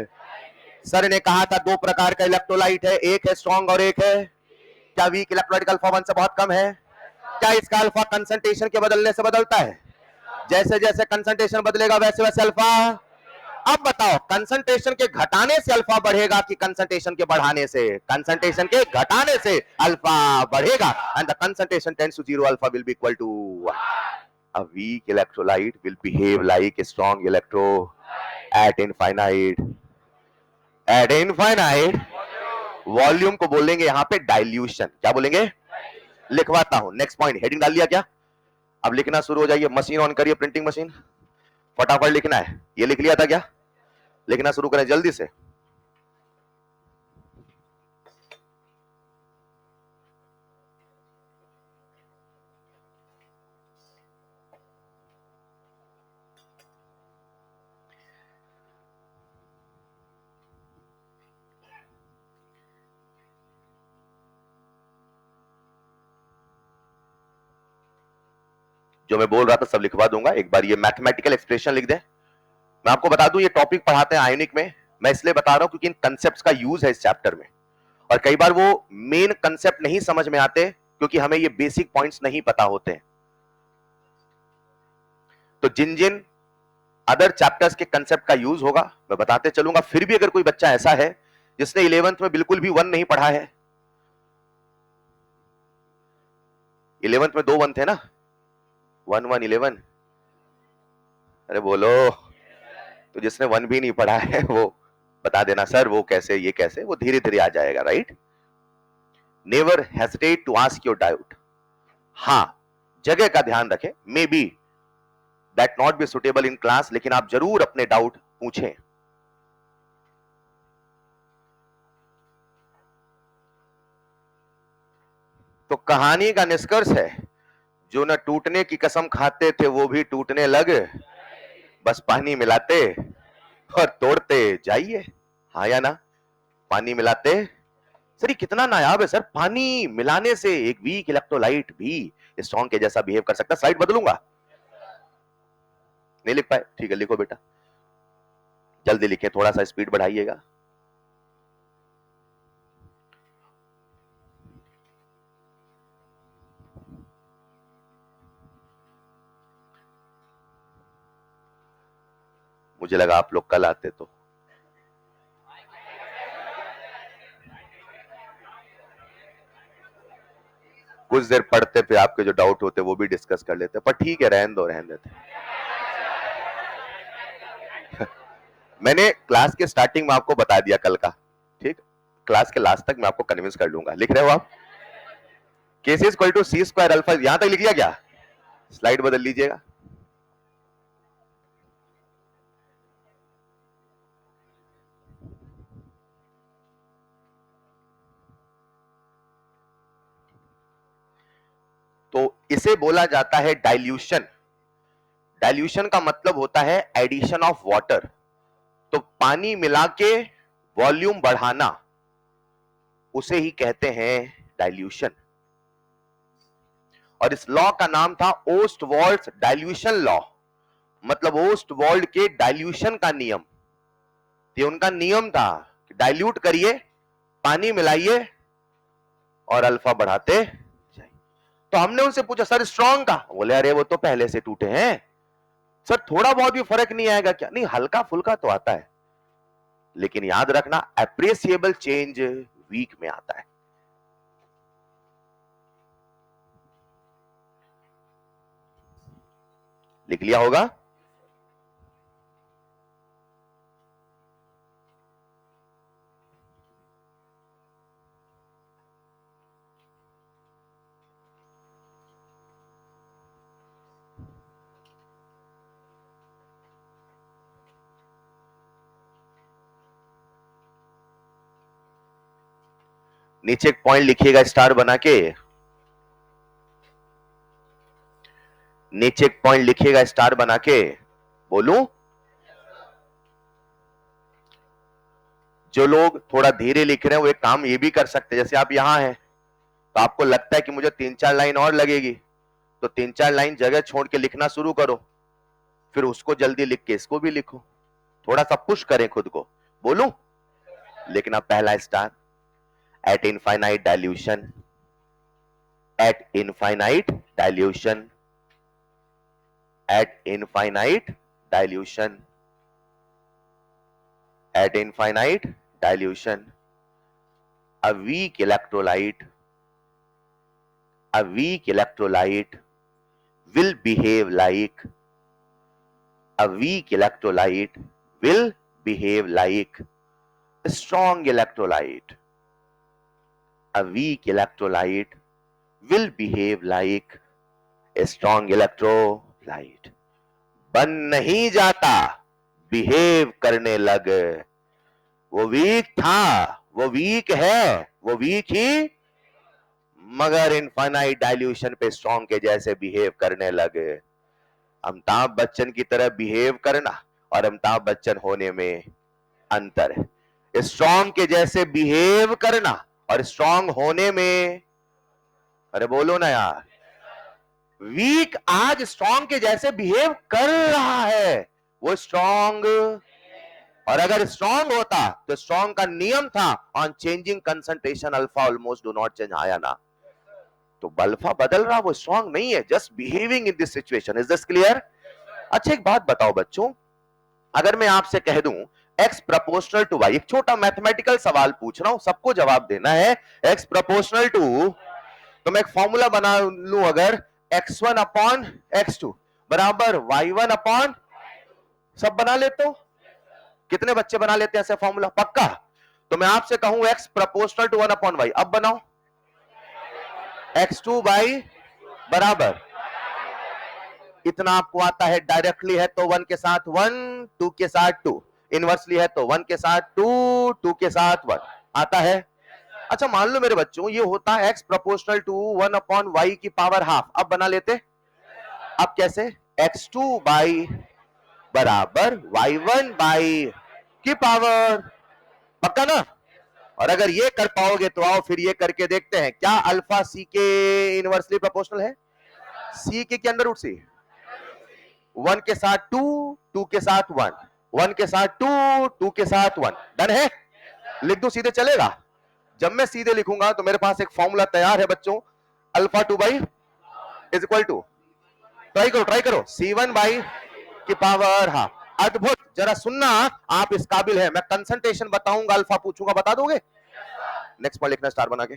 सर ने कहा था 2 प्रकार का इलेक्ट्रोलाइट है, एक है स्ट्रॉन्ग और एक है क्या वीक। इलेक्ट्रोलाइट अल्फा 1 से बहुत कम है। क्या इसका अल्फा कंसंट्रेशन के बदलने से बदलता है? जैसे जैसे कंसंट्रेशन बदलेगा वैसे वैसे अल्फा। अब बताओ, कंसंट्रेशन के घटाने से अल्फा बढ़ेगा कि कंसंट्रेशन के बढ़ाने से? कंसंट्रेशन के घटाने से अल्फा बढ़ेगा। And the concentration tends to 0, alpha will be equal to 1। A weak electrolyte will behave like a strong electro at infinite. At infinite volume को बोलेंगे यहां पे डाइल्यूशन। क्या बोलेंगे? लिखवाता हूं, नेक्स्ट पॉइंट। हेडिंग डाल लिया क्या? अब लिखना शुरू हो जाइए। मशीन ऑन करिए, प्रिंटिंग मशीन। फटाफट लिखना है। ये लिख लिया था क्या? लिखना शुरू करें जल्दी से। जो मैं बोल रहा था सब लिखवा दूंगा। एक बार ये मैथमेटिकल एक्सप्रेशन लिख दे। मैं आपको बता दूं, ये टॉपिक पढ़ाते हैं आयोनिक में। मैं इसलिए बता रहा हूं क्योंकि इन कंसेप्ट्स का यूज है इस चैप्टर में। और कई बार वो मेन कंसेप्ट नहीं समझ में आते क्योंकि हमें ये बेसिक पॉइंट्स नहीं पता होते हैं। तो जिन जिन अदर चैप्टर्स के कंसेप्ट का यूज होगा मैं बताते चलूंगा। फिर भी अगर कोई बच्चा ऐसा है जिसने 11th में बिल्कुल भी 1 नहीं पढ़ा है। 11th में 2 1 थे ना? 1 1 11। अरे बोलो। तो जिसने 1 भी नहीं पढ़ा है वो बता देना सर वो कैसे, ये कैसे। वो धीरे धीरे आ जाएगा, right? Never hesitate to ask your doubt. हां, जगह का ध्यान रखें। May be that not be suitable in class, लेकिन आप जरूर अपने डाउट पूछें। तो कहानी का निष्कर्ष है, जो न टूटने की कसम खाते थे वो भी टूटने लगे। बस पानी मिलाते और तोड़ते जाइए। हाँ या ना? पानी मिलाते। सर ये कितना नायाब है सर। पानी मिलाने से एक वीक इलेक्ट्रोलाइट भी स्ट्रॉन्ग के जैसा बिहेव कर सकता। स्लाइड बदलूंगा? नहीं लिख पाए? ठीक है, लिखो बेटा, जल्दी लिखें, थोड़ा सा स्पीड बढ़ाइएगा। मुझे लगा आप लोग कल आते तो। कुछ देर पढ़ते, फिर आपके जो डाउट होते वो भी डिस्कस कर लेते, पर ठीक है, रहने दो, रहने देते। मैंने क्लास के स्टार्टिंग में आपको बता दिया कल का, ठीक, क्लास के लास्ट तक मैं आपको कन्विंस कर लूंगा। लिख रहे हो आप? KC equal to C square alpha, यहां तक लिख दिया क्या? स्लाइड बदल लीजिएगा। तो इसे बोला जाता है डाइल्यूशन। डाइल्यूशन का मतलब होता है एडिशन ऑफ वाटर। तो पानी मिला के वॉल्यूम बढ़ाना, उसे ही कहते हैं डाइल्यूशन। और इस लॉ का नाम था ओस्टवाल्ड्स डाइल्यूशन लॉ, मतलब ओस्टवाल्ड के डाइल्यूशन का नियम। ये उनका नियम था कि डाइल्यूट करिए, पानी मिलाइए और अल्फा बढ़ाते जाइए। तो हमने उनसे पूछा सर स्ट्रॉन्ग का, बोले अरे वो तो पहले से टूटे हैं सर, थोड़ा बहुत भी फर्क नहीं आएगा क्या? नहीं, हल्का फुल्का तो आता है, लेकिन याद रखना अप्रिसिएबल चेंज वीक में आता है। लिख लिया होगा? नीचे एक पॉइंट लिखिएगा स्टार बना के, नीचे एक पॉइंट लिखिएगा स्टार बना के। बोलूं? जो लोग थोड़ा धीरे लिख रहे हैं वो एक काम ये भी कर सकते हैं, जैसे आप यहां हैं तो आपको लगता है कि मुझे 3-4 लाइन और लगेगी, तो 3-4 लाइन जगह छोड़ के लिखना शुरू करो, फिर उसको जल्दी लिख के इसको भी लिखो, थोड़ा सा पुश करें खुद को। बोलूं? लिखना पहला star, eight infinite dilution, eight infinite dilution, eight infinite dilution, at infinite dilution, a weak electrolyte will behave like a weak electrolyte will behave like a strong electrolyte. A weak electrolyte will behave like a strong electrolyte. बन नहीं जाता, behave करने लग। वो week था, वो week है, वो वीक ही, मगर इनफाइनाइट डाइल्यूशन पे स्ट्रॉन्ग के जैसे बिहेव करने लगे। अमिताभ बच्चन की तरह बिहेव करना और अमिताभ बच्चन होने में अंतर है। स्ट्रॉन्ग के जैसे बिहेव करना और स्ट्रॉन्ग होने में, अरे बोलो ना यार, वीक आज स्ट्रॉन्ग के जैसे बिहेव कर रहा है, वो स्ट्रॉन्ग, और अगर स्ट्रॉन्ग होता तो स्ट्रॉन्ग का नियम था on changing concentration alpha almost do not change, आया ना? तो अल्फा बदल रहा, वो स्ट्रॉन्ग नहीं है, just behaving in this situation. Is this clear? अच्छा एक बात बताओ बच्चों, अगर मैं आपसे कह दूं x प्रोपोर्शनल टू y, एक छोटा मैथमेटिकल सवाल पूछ रहा हूं, सबको जवाब देना है, x प्रोपोर्शनल टू, तो मैं एक फॉर्मूला बना लूं, अगर x1 अपॉन x2 बराबर y1 अपॉन, सब बना लेते हो? कितने बच्चे बना लेते हैं ऐसे फॉर्मूला? पक्का? तो मैं आपसे कहूं x proportional to 1 upon y, अब बनाओ, x2 बाई बराबर, इतना आपको आता है, डायरेक्टली है तो 1 के साथ 1, 2 के साथ 2, इनवर्सली है तो 1 के साथ 2, 2 के साथ 1 आता है। अच्छा मान लो मेरे बच्चों ये होता है x proportional to 1 upon y की पावर हाफ, अब बना लेते, अब कैसे? x2 बाई बराबर y1 बाई की पावर, पक्का ना? और अगर ये कर पाओगे तो आओ फिर ये करके देखते हैं, क्या अल्फा सी के इनवर्सली प्रोपोर्शनल है? सी के अंदर रूट सी, 1 के साथ 2, 2 के साथ 1, 1 के साथ 2, 2 के साथ 1, डन है? लिख दो सीधे, चलेगा? जब मैं सीधे लिखूंगा तो मेरे पास एक फॉर्मूला तैयार है बच्चों, alpha 2 by is equal to, try करो C1 बाई की पावर हाफ। अद्भुत, जरा सुनना, आप इस काबिल है, मैं कंसंट्रेशन बताऊंगा, अल्फा पूछूंगा, बता दोगे? नेक्स्ट पॉइंट लिखना स्टार बना के,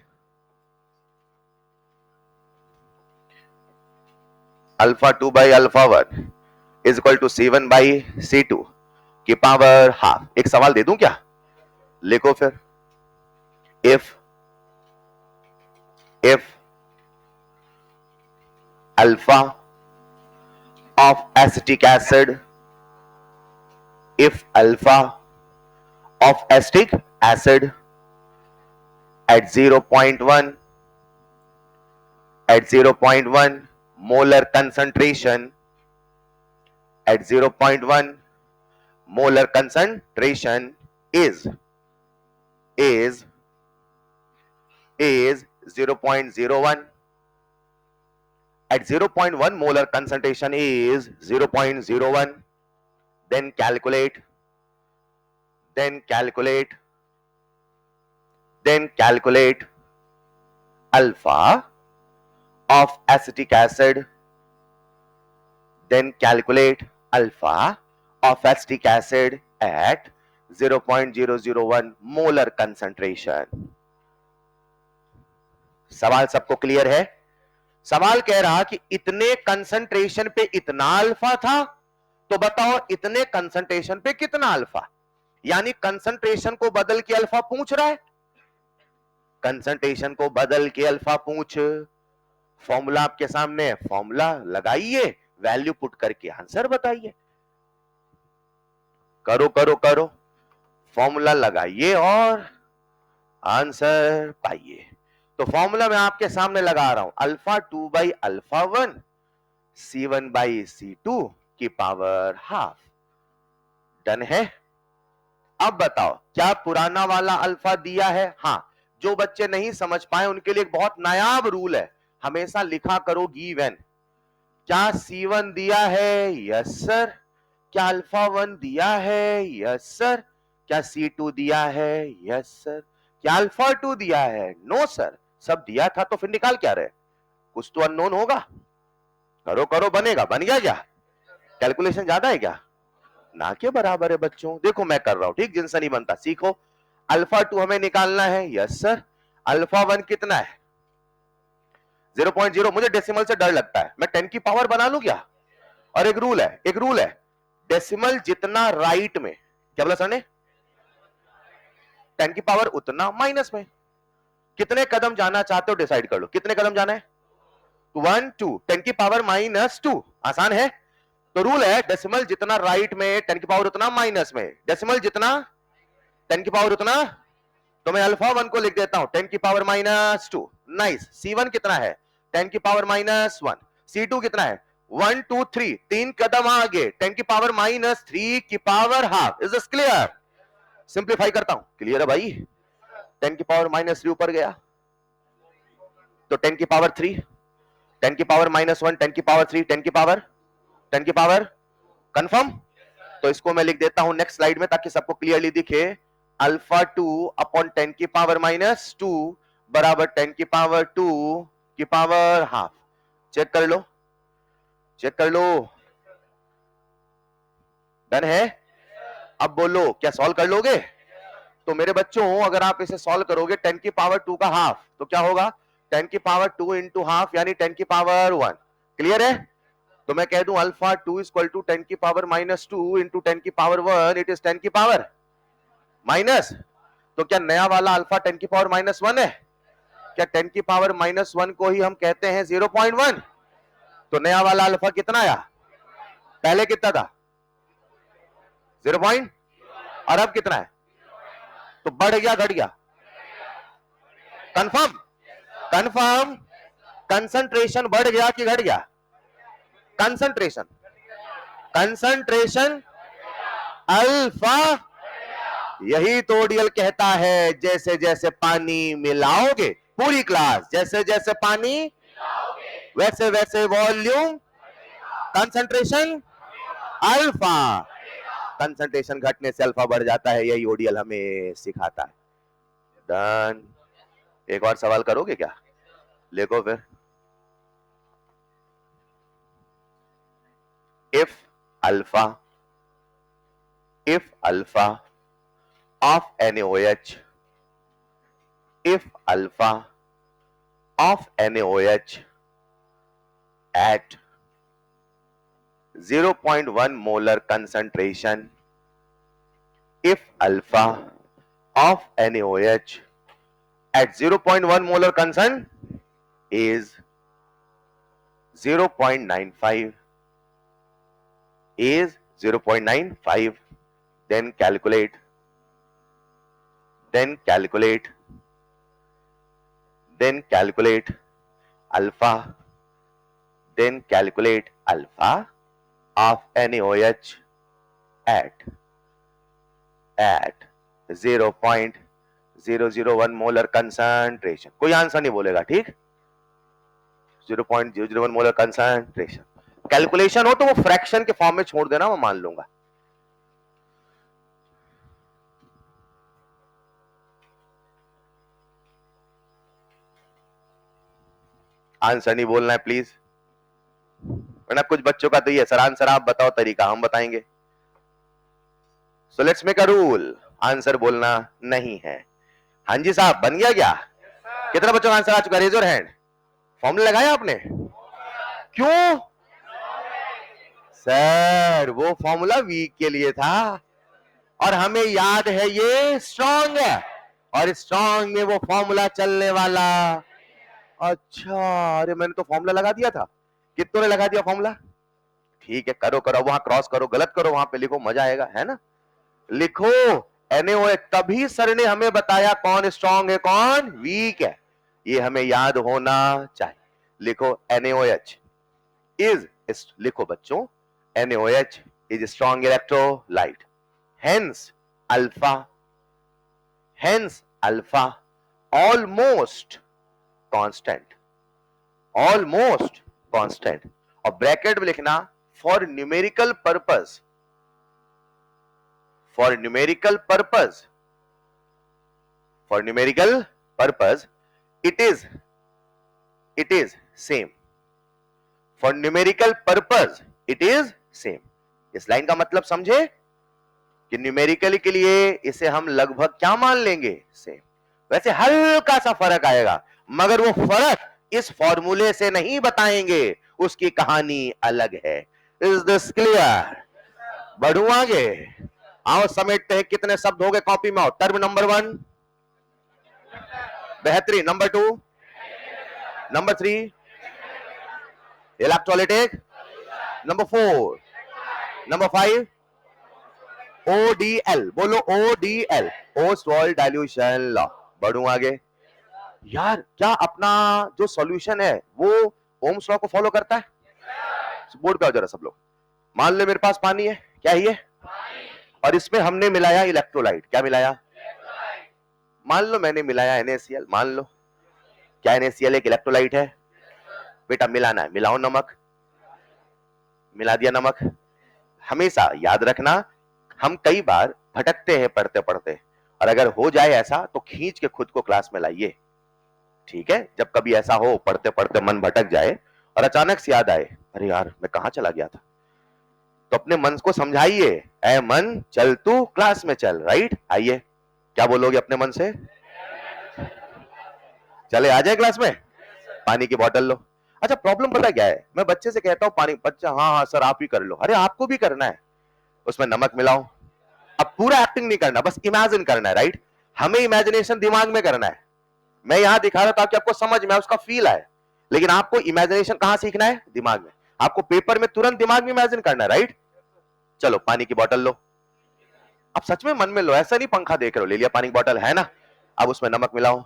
alpha 2 by alpha 1 is equal to C1 by C2 की पावर हाफ। एक सवाल दे दूं क्या? लिखो फिर। if alpha of acetic acid, if alpha of acetic acid at 0.1 molar concentration, at 0.1 molar concentration is 0.01, at 0.1 molar concentration is 0.01, then calculate alpha of acetic acid, then calculate alpha of acetic acid at 0.001 molar concentration। सवाल सबको clear है? सवाल कह रहा कि इतने concentration पे इतना अल्फा था, तो बताओ इतने कंसंट्रेशन पे कितना अल्फा, यानी कंसंट्रेशन को बदल के अल्फा पूछ रहा है। कंसंट्रेशन को बदल के अल्फा पूछ, फॉर्मूला आपके सामने है, फॉर्मूला लगाइए, वैल्यू पुट करके आंसर बताइए। करो करो करो, फॉर्मूला लगाइए और आंसर पाइए। तो फॉर्मूला मैं आपके सामने लगा रहा हूं, alpha 2 by alpha 1 C1 by C2 की पावर हाफ। डन है? अब बताओ क्या पुराना वाला अल्फा दिया है? हां, जो बच्चे नहीं समझ पाए उनके लिए एक बहुत नायाब रूल है, हमेशा लिखा करो गिवन। क्या C1 दिया है? Yes sir. क्या अल्फा 1 दिया है? Yes sir. क्या C2 दिया है? Yes sir. क्या अल्फा 2 दिया है? No sir. सब दिया था तो फिर निकाल क्या रहे? कुछ तो अननोन होगा। करो करो, बनेगा। बन गया क्या? कैलकुलेशन ज्यादा है क्या? ना के बराबर है बच्चों। देखो मैं कर रहा हूं, ठीक? जिनसे नहीं बनता सीखो। अल्फा 2 हमें निकालना है, यस सर। अल्फा 1 कितना है? 0.0। मुझे डेसिमल से डर लगता है, मैं 10 की पावर बना लूं क्या? और एक रूल है, डेसिमल जितना राइट में, क्या बोला सर ने? 10 की पावर उतना माइनस में। कितने कदम जाना चाहते हो डिसाइड कर लो, कितने कदम जाना है? 1 2, 10 की पावर -2। आसान है। तो रूल है, डेसिमल जितना राइट में 10 की पावर उतना माइनस में, डेसिमल जितना 10 की पावर उतना। तो मैं अल्फा 1 को लिख देता हूं 10 की पावर -2। नाइस। C1 कितना है? 10 की पावर -1। C2 कितना है? 1 2 3, 3 कदम आगे 10 की पावर -3 की power half. Is this clear? Simplify करता हूं, क्लियर है भाई? 10 की पावर -3 ऊपर गया तो 10 की पावर 3, 10 की पावर -1, 10 की पावर 3, 10 की पावर कंफर्म। तो इसको मैं लिख देता हूं नेक्स्ट स्लाइड में ताकि सबको क्लियरली दिखे। अल्फा 2 अपॉन 10 की पावर -2 बराबर 10 की पावर 2 की पावर हाफ। चेक कर लो, चेक कर लो। डन है? अब बोलो क्या सॉल्व कर लोगे? तो मेरे बच्चों अगर आप इसे सॉल्व करोगे 10 की पावर 2 का हाफ तो क्या होगा? 10 की पावर 2 इंटू हाफ यानी 10 की पावर 1। क्लियर है? तो मैं कह दूं अल्फा 2 इक्वल टू 10 की पावर -2 इंटू 10 की पावर 1, इट इज 10 की पावर माइनस। तो क्या नया वाला अल्फा 10 की पावर -1 है? क्या 10 की पावर -1 को ही हम कहते हैं 0.1? तो नया वाला अल्फा कितना आया? पहले कितना था? 0. और अब कितना है? तो बढ़ गया घट गया? कंफर्म? कंफर्म? कंसंट्रेशन बढ़ गया कि घट गया? Concentration, concentration alpha. यही तो ओडीएल कहता है, जैसे जैसे पानी मिलाओगे, पूरी क्लास, जैसे जैसे पानी वैसे वैसे वॉल्यूम, कंसंट्रेशन अल्फा। कंसंट्रेशन घटने से अल्फा बढ़ जाता है, यही ओडीएल हमें सिखाता है। डन। एक और सवाल करोगे क्या? लिखो फिर। if alpha of NaOH, if alpha of NaOH at 0.1 molar concentration if alpha of NaOH at 0.1 molar concentration is 0.95 is 0.95, then calculate alpha, then calculate alpha of NaOH at 0.001 molar concentration. कोई answer नहीं बोलेगा, ठीक? 0.001 molar concentration. Calculation हो तो वो fraction के form में छोड़ देना, मैं मान लूंगा. आंसर नहीं बोलना है प्लीज, वरना कुछ बच्चों का तो ये सर आंसर आप बताओ, तरीका हम बताएंगे. So let's make a rule, answer बोलना नहीं है. हाँ जी साहब, बन गया क्या? कितना बच्चों का आंसर आ चुका? Raise your hand. फॉर्मूला लगाया आपने? क्यों सर? वो फॉर्मूला वीक के लिए था और हमें याद है ये स्ट्रॉन्ग है, और स्ट्रॉन्ग में वो फॉर्मूला चलने वाला. अच्छा, अरे मैंने तो फॉर्मूला लगा दिया था. कितनों ने लगा दिया फॉर्मूला? ठीक है, करो करो, वहां क्रॉस करो, गलत करो वहां पे लिखो, मजा आएगा, है ना? लिखो NaOH. तभी सर ने हमें बताया कौन स्ट्रॉन्ग है कौन वीक है, ये हमें याद होना चाहिए. लिखो NaOH इज, लिखो बच्चों, NaOH is strong electrolyte. Hence alpha almost constant. और ब्रैकेट में लिखना for numerical purpose it is same. For numerical purpose it is same. इस लाइन का मतलब समझे कि न्यूमेरिकली के लिए इसे हम लगभग क्या मान लेंगे? सेम. वैसे हल्का सा फर्क आएगा, मगर वो फर्क इस फॉर्मूले से नहीं बताएंगे, उसकी कहानी अलग है. Is this clear? बढ़ू आगे, आओ समेटते हैं. कितने शब्द हो गए कॉपी में? टर्म नंबर 1 बेहतरीन, number 2, number 3 electrolytic, number 4, number 5 ODL. बोलो ODL, ओस्वाल्ड डाइल्यूशन लॉ. बढ़ू आगे. यार क्या अपना जो सॉल्यूशन है वो ओम्स लॉ को फॉलो करता है? बोर्ड पे आओ जरा सब लोग. मान लो मेरे पास पानी है, क्या है ये? और इसमें हमने मिलाया इलेक्ट्रोलाइट. क्या मिलाया? मान लो मैंने मिलाया NaCl. मान लो, क्या NaCl एक इलेक्ट्रोलाइट है? बेटा मिलाना है, मिलाओ नमक. मिला दिया नमक. हमेशा याद रखना, हम कई बार भटकते हैं पढ़ते पढ़ते, और अगर हो जाए ऐसा तो खींच के खुद को क्लास में लाइए, ठीक है? जब कभी ऐसा हो पढ़ते पढ़ते मन भटक जाए और अचानक से याद आए, अरे यार मैं कहां चला गया था, तो अपने मन को समझाइए, ऐ मन चल तू क्लास में चल. राइट? आइए, क्या बोलोगे अपने मन से? चले आ जाए क्लास में. पानी की बोतल लो. अच्छा, प्रॉब्लम पता क्या है? मैं बच्चे से कहता हूं पानी, बच्चा हाँ हाँ सर आप ही कर लो. अरे आपको भी करना है, उसमें नमक मिलाओ. अब पूरा एक्टिंग नहीं करना, बस इमेजिन करना है. राइट? हमें इमेजिनेशन दिमाग में करना है. मैं यहां दिखा रहा था कि आपको समझ में उसका फील आए, लेकिन आपको इमेजिनेशन कहां सीखना है? दिमाग में. आपको पेपर में तुरंत दिमाग में इमेजिन करना है. राइट? चलो पानी की बोतल लो. अब सच में मन में लो, ऐसा नहीं पंखा देख रहे हो. ले लिया पानी की बोतल, है ना? अब उसमें नमक मिलाओ.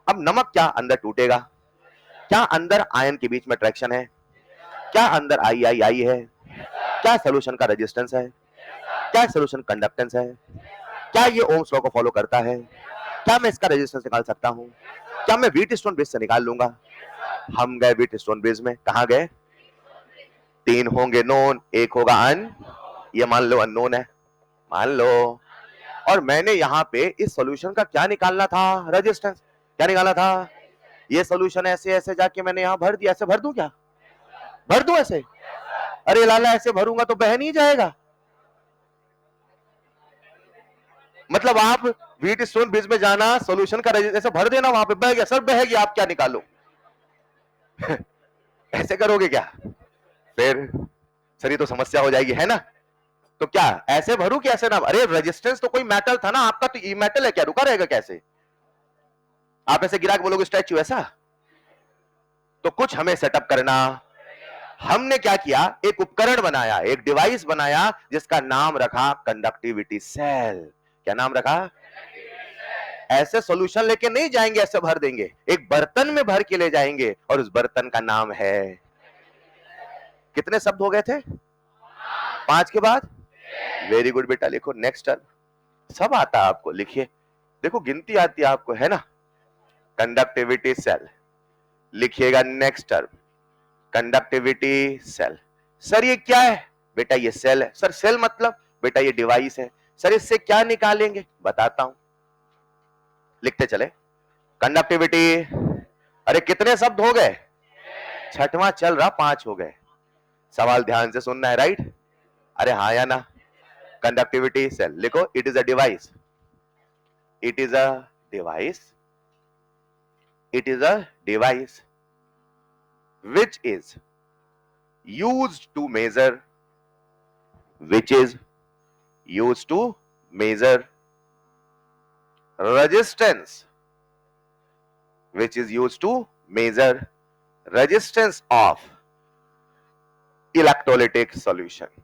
अब नमक क्या अंदर टूटेगा? क्या अंदर आयन के बीच में अट्रैक्शन है? क्या अंदर आई है? क्या सोल्यूशन का रेजिस्टेंस है? क्या सोल्यूशन कंडक्टेंस है? क्या ये ओम्स लॉ को फॉलो करता है? क्या मैं इसका रेजिस्टेंस निकाल सकता हूं? क्या मैं व्हीटस्टोन ब्रिज से निकाल लूंगा? हम गए व्हीटस्टोन ब्रिज में. कहां गए? 3 होंगे नोन, 1 होगा अन. ये मान लो अननोन है, मान लो. और मैंने यहां पे इस सॉल्यूशन का क्या निकालना था? रेजिस्टेंस. क्या निकालना था? ये सॉल्यूशन ऐसे ऐसे जाके मैंने यहां भर दिया. ऐसे भर दूं क्या? भर दूं ऐसे? अरे लाला ऐसे भरूंगा तो बह नहीं जाएगा. मतलब आप व्हीटस्टोन ब्रिज में जाना, सॉल्यूशन का रेजिस्टेंस ऐसे भर देना, वहां पे बह गया. सर बह गया, आप क्या निकालो? ऐसे करोगे क्या? फिर सर ये तो समस्या हो जाएगी, है ना? तो क्या ऐसे भरूं कि ऐसे ना? अरे रेजिस्टेंस तो कोई मेटल था ना, आपका तो ई मेटल है, क्या रुका रहेगा कैसे? आप ऐसे गिरा के बोलोगे स्टैच्यू ऐसा? तो कुछ हमें सेटअप करना। हमने क्या किया, एक उपकरण बनाया, एक डिवाइस बनाया जिसका नाम रखा कंडक्टिविटी सेल। क्या नाम रखा? ऐसे सॉल्यूशन लेके नहीं जाएंगे, ऐसे भर देंगे, एक बर्तन में भर के ले जाएंगे और उस बर्तन का नाम है। कितने शब्द हो गए थे? 5 के बाद? वेरी गुड बेटा, लिखो नेक्स्ट टर्म। सब आता है आपको, लिखिए। देखो गिनती आती है आपको, है ना? कंडक्टिविटी सेल, लिखिएगा next term, conductivity cell. Sir ये क्या है? बेटा ये सेल है। सर सेल मतलब? बेटा ये डिवाइस है। सर इससे क्या निकालेंगे? बताता हूं, लिखते चले। कंडक्टिविटी, अरे कितने शब्द हो गए? छठवां चल रहा, 5 हो गए। सवाल ध्यान से सुनना है, राइट? अरे हाँ या ना? कंडक्टिविटी सेल लिखो, it is a device, it is a device, it is a device which is used to measure, which is used to measure resistance, which is used to measure resistance of electrolytic solution,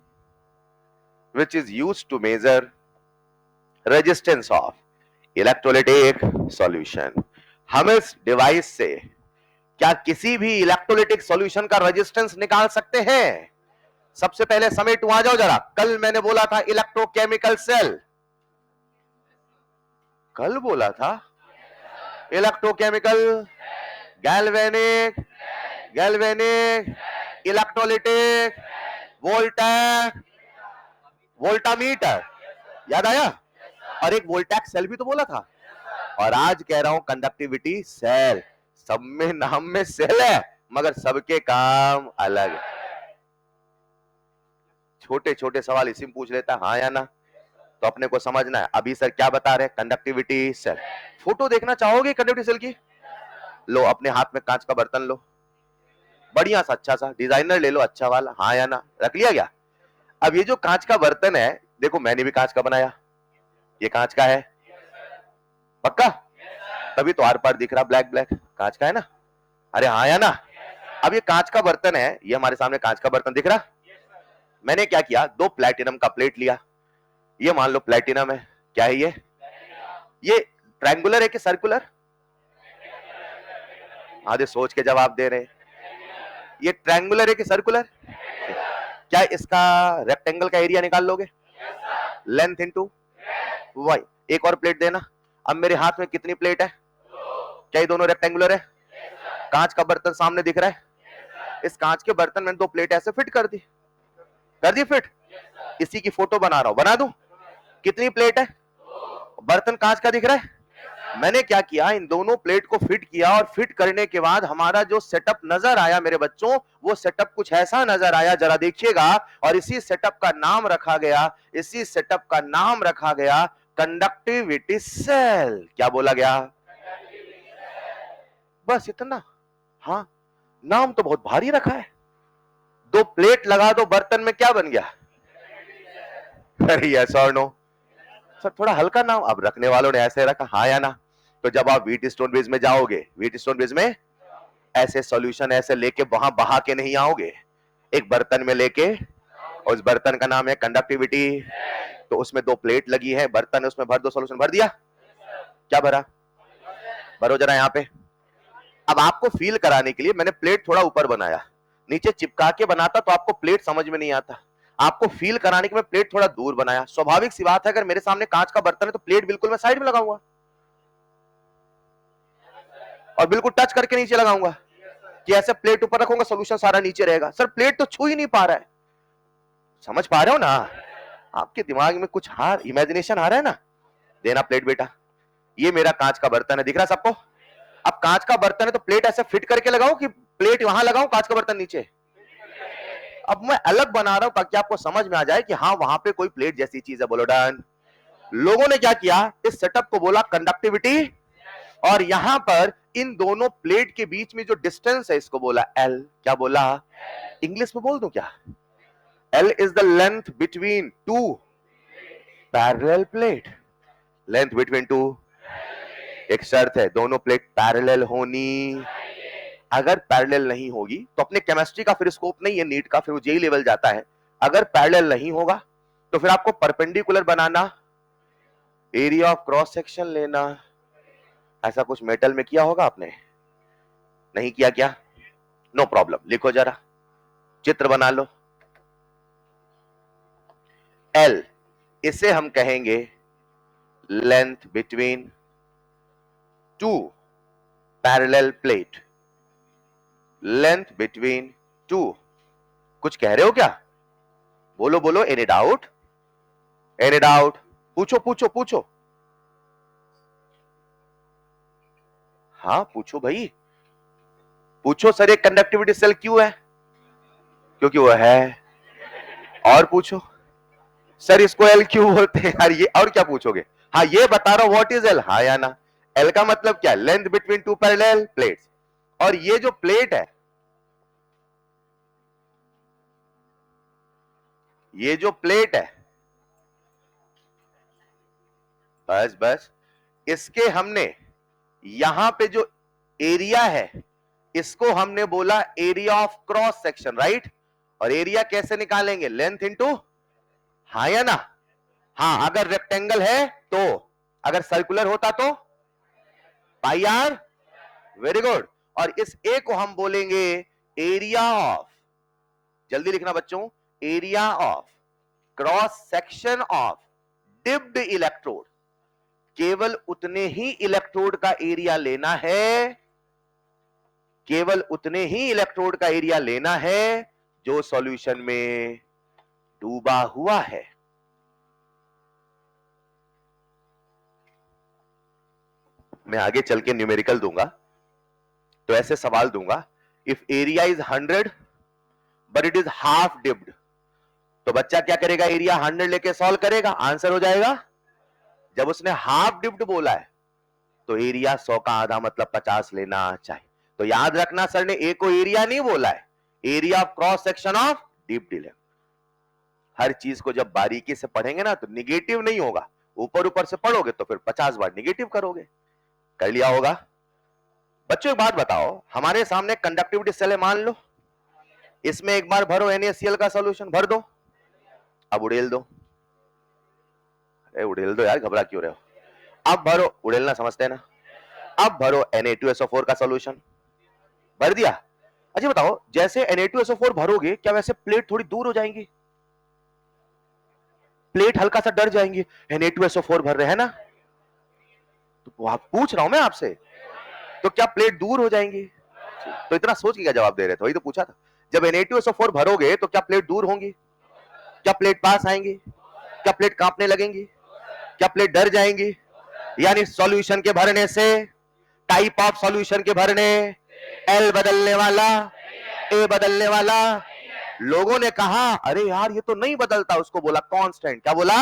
which is used to measure resistance of electrolytic solution। हम इस device से क्या किसी भी electrolytic solution का resistance निकाल सकते हैं? सबसे पहले समेट आ जाओ जरा। कल मैंने बोला था इलेक्ट्रोकेमिकल सेल, कल बोला था electrochemical, galvanic, galvanic, electrolytic, voltaic, voltameter, याद आया? और एक वोल्टैक सेल भी तो बोला था। और आज कह रहा हूं कंडक्टिविटी सेल। सब में नाम में सेल है, मगर सबके काम अलग है। छोटे छोटे सवाल इसी में पूछ लेता है, हाँ या ना? तो अपने को समझना है। अभी सर क्या बता रहे हैं? Conductivity cell. फोटो देखना चाहोगे कंडक्टिविटी सेल की? लो अपने हाथ में कांच का बर्तन लो, बढ़िया सा अच्छा सा डिजाइनर ले लो, अच्छा वाला, हाँ या ना? रख लिया क्या? अब ये जो कांच का बर्तन है, देखो मैंने भी कांच का बनाया, ये कांच का है पक्का? तभी तो आर पार दिख रहा, ब्लैक ब्लैक कांच का है ना? अरे हाँ या ना? अब ये कांच का बर्तन है, ये हमारे सामने कांच का बर्तन दिख रहा। मैंने क्या किया, 2 प्लेटिनम का प्लेट लिया, ये मान लो प्लेटिनम है। क्या है ये ट्रायंगुलर है कि सर्कुलर? आधे सोच के जवाब दे रहे हैं। ये ट्रायंगुलर है कि सर्कुलर? क्या इसका रेक्टेंगल का एरिया निकाल लोगे? Length into y. एक और प्लेट देना। अब मेरे हाथ में कितनी प्लेट है? क्या ये दोनों रेक्टेंगुलर है? कांच का बर्तन सामने दिख रहा है, इस कांच के बर्तन में 2 प्लेट ऐसे फिट कर दी, कर दी फिट। इसी की फोटो बना रहा हूं, बना दूं? कितनी प्लेट है? बर्तन कांच का दिख रहा है। मैंने क्या किया, इन दोनों प्लेट को फिट किया और फिट करने के बाद हमारा जो सेटअप नजर आया मेरे बच्चों, वो सेटअप कुछ ऐसा नजर आया, जरा देखिएगा। और इसी सेटअप का नाम रखा गया, इसी सेटअप का नाम रखा गया कंडक्टिविटी सेल। क्या बोला गया? बस इतना। हाँ, नाम तो बहुत भारी रखा है। 2 प्लेट लगा दो बर्तन में, क्या बन गया? अरे यस और नो? सर थोड़ा हल्का नाम, अब रखने वालों ने ऐसे रखा, हाँ या ना? तो जब आप व्हीट स्टोन ब्रिज में जाओगे, व्हीट स्टोन ब्रिज में ऐसे सॉल्यूशन ऐसे लेके वहां बहा के नहीं आओगे, एक बर्तन में लेके, और उस बर्तन का नाम है कंडक्टिविटी। तो उसमें 2 प्लेट लगी है, बर्तन है, उसमें भर दो सॉल्यूशन। भर दिया? क्या भरा? भरो जरा यहां पे। अब आपको फील कराने के लिए मैंने प्लेट थोड़ा ऊपर बनाया, नीचे चिपका के बनाता तो आपको प्लेट समझ में नहीं आता। आपको फील कराने के लिए मैं प्लेट थोड़ा दूर बनाया। स्वाभाविक सी बात है, अगर मेरे सामने कांच का बर्तन है तो प्लेट बिल्कुल मैं साइड में लगाऊंगा और बिल्कुल टच करके नीचे लगाऊंगा, कि ऐसे प्लेट ऊपर रखूंगा, सोल्यूशन सारा नीचे रहेगा। सर प्लेट तो छू ही नहीं पा रहा है। समझ पा रहे हो ना? आपके दिमाग में कुछ इमेजिनेशन आ रहा है ना? देना प्लेट बेटा। ये मेरा कांच का बर्तन है, दिख रहा है सबको? अब कांच का बर्तन है तो प्लेट ऐसे फिट करके लगाऊं कि प्लेट वहां लगाऊं, कांच का बर्तन नीचे? अब मैं अलग बना रहा हूं ताकि आपको समझ में आ जाए कि हाँ वहां पे कोई प्लेट जैसी चीज है। बोलो डन। लोगों ने क्या किया, इस सेटअप को बोला कंडक्टिविटी, और यहां पर इन दोनों प्लेट के बीच में जो डिस्टेंस है इसको बोला एल। क्या बोला? इंग्लिश में बोल दूं क्या? L is the length between two parallel plate. Length between two, एक शर्त है, दोनों प्लेट पैरेलल होनी। अगर पैरेलल नहीं होगी तो अपने केमिस्ट्री का फिर स्कोप नहीं है, नीट का फिर वो जेई लेवल जाता है। अगर पैरेलल नहीं होगा तो फिर आपको perpendicular banana, area of cross section लेना। ऐसा कुछ मेटल में किया होगा आपने? नहीं किया क्या? नो प्रॉब्लम, लिखो जरा, चित्र बना लो। L, इसे हम कहेंगे length between two parallel plate. Length between two, कुछ कह रहे हो क्या? बोलो बोलो, एनी डाउट? Any doubt? पूछो पूछो पूछो। हाँ पूछो भाई, पूछो सर, एक कंडक्टिविटी सेल क्यों है? क्योंकि वो है। और पूछो सर, इसको एल क्यों बोलते हैं यार? ये और क्या पूछोगे? हाँ ये बता रहा हूं, व्हाट इज एल? हाँ या ना? एल का मतलब क्या? Length between two parallel plates. और ये जो प्लेट है, ये जो प्लेट है, बस बस, इसके हमने यहां पे जो एरिया है, इसको हमने बोला area of cross section, right? और एरिया कैसे निकालेंगे? लेंथ इंटू, हाँ या ना? हाँ, अगर रेक्टेंगल है तो, अगर सर्कुलर होता तो पाई आर। Very good. और इस ए को हम बोलेंगे एरिया ऑफ, जल्दी लिखना बच्चों, area of cross section of dipped electrode. केवल उतने ही इलेक्ट्रोड का एरिया लेना है, केवल उतने ही इलेक्ट्रोड का एरिया लेना है जो सॉल्यूशन में डूबा हुआ है। मैं आगे चल के न्यूमेरिकल दूंगा तो ऐसे सवाल दूंगा, if area is 100 but it is half dipped, तो बच्चा क्या करेगा? एरिया 100 लेके सॉल्व करेगा, आंसर हो जाएगा। जब उसने हाफ डिप्ड बोला है तो एरिया 100 का आधा मतलब 50 लेना चाहिए। तो याद रखना, सर ने ए को एरिया नहीं बोला है, area of cross section of डीप डिले। हर चीज को जब बारीकी से पढ़ेंगे ना तो निगेटिव नहीं होगा, ऊपर ऊपर से पढ़ोगे तो फिर 50 बार निगेटिव करोगे। कर लिया होगा? बच्चों एक बात बताओ, हमारे सामने कंडक्टिविटी सेल है मान लो, इसमें एक बार भरो NaCl का सॉल्यूशन, भर दो, अब उड़ेल दो। अरे उड़ेल दो यार, घबरा क्यों रहे हो? अब भरो, उड़ेलना समझते हैं ना? अब भरो Na2SO4 का सॉल्यूशन, भर दिया। अच्छा बताओ, जैसे Na2SO4 भरोगे क्या वैसे प्लेट थोड़ी दूर हो जाएंगी? प्लेट हल्का सा डर जाएंगी, Na2SO4 भर रहे हैं ना? तो आप पूछ रहा हूं मैं आपसे, तो क्या प्लेट दूर हो जाएंगी? तो इतना सोच के क्या जवाब दे रहे थे? वही तो पूछा था। जब Na2SO4 भरोगे तो क्या प्लेट दूर होंगी? क्या प्लेट पास आएंगी? क्या प्लेट कांपने लगेंगी? क्या प्लेट डर जाएंगी? यानी सॉल्यूशन के भरने से, टाइप ऑफ सॉल्यूशन के भरने, एल बदलने वाला, ए बदलने वाला। लोगों ने कहा अरे यार ये तो नहीं बदलता, उसको बोला कांस्टेंट। क्या बोला?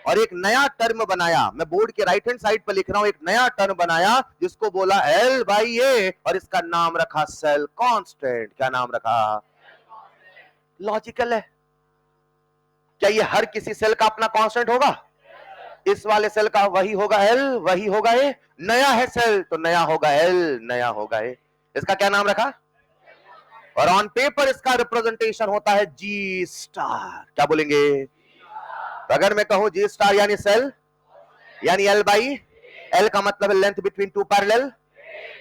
और एक नया टर्म बनाया, मैं बोर्ड के राइट हैंड साइड पर लिख रहा हूं, एक नया टर्म बनाया जिसको बोला एल बाई ए, और इसका नाम रखा सेल कांस्टेंट। क्या नाम रखा? लॉजिकल है। क्या ये हर किसी सेल का अपना कांस्टेंट होगा? इस वाले सेल का वही होगा एल, वही होगा ए। नया है सेल तो नया होगा एल, नया होगा ए। इसका क्या नाम रखा? और ऑन पेपर इसका रिप्रेजेंटेशन होता है जी स्टार। क्या बोलेंगे? अगर मैं कहूं जी स्टार यानी सेल, यानी एल बाई, एल का मतलब है लेंथ बिटवीन टू पैरेलल,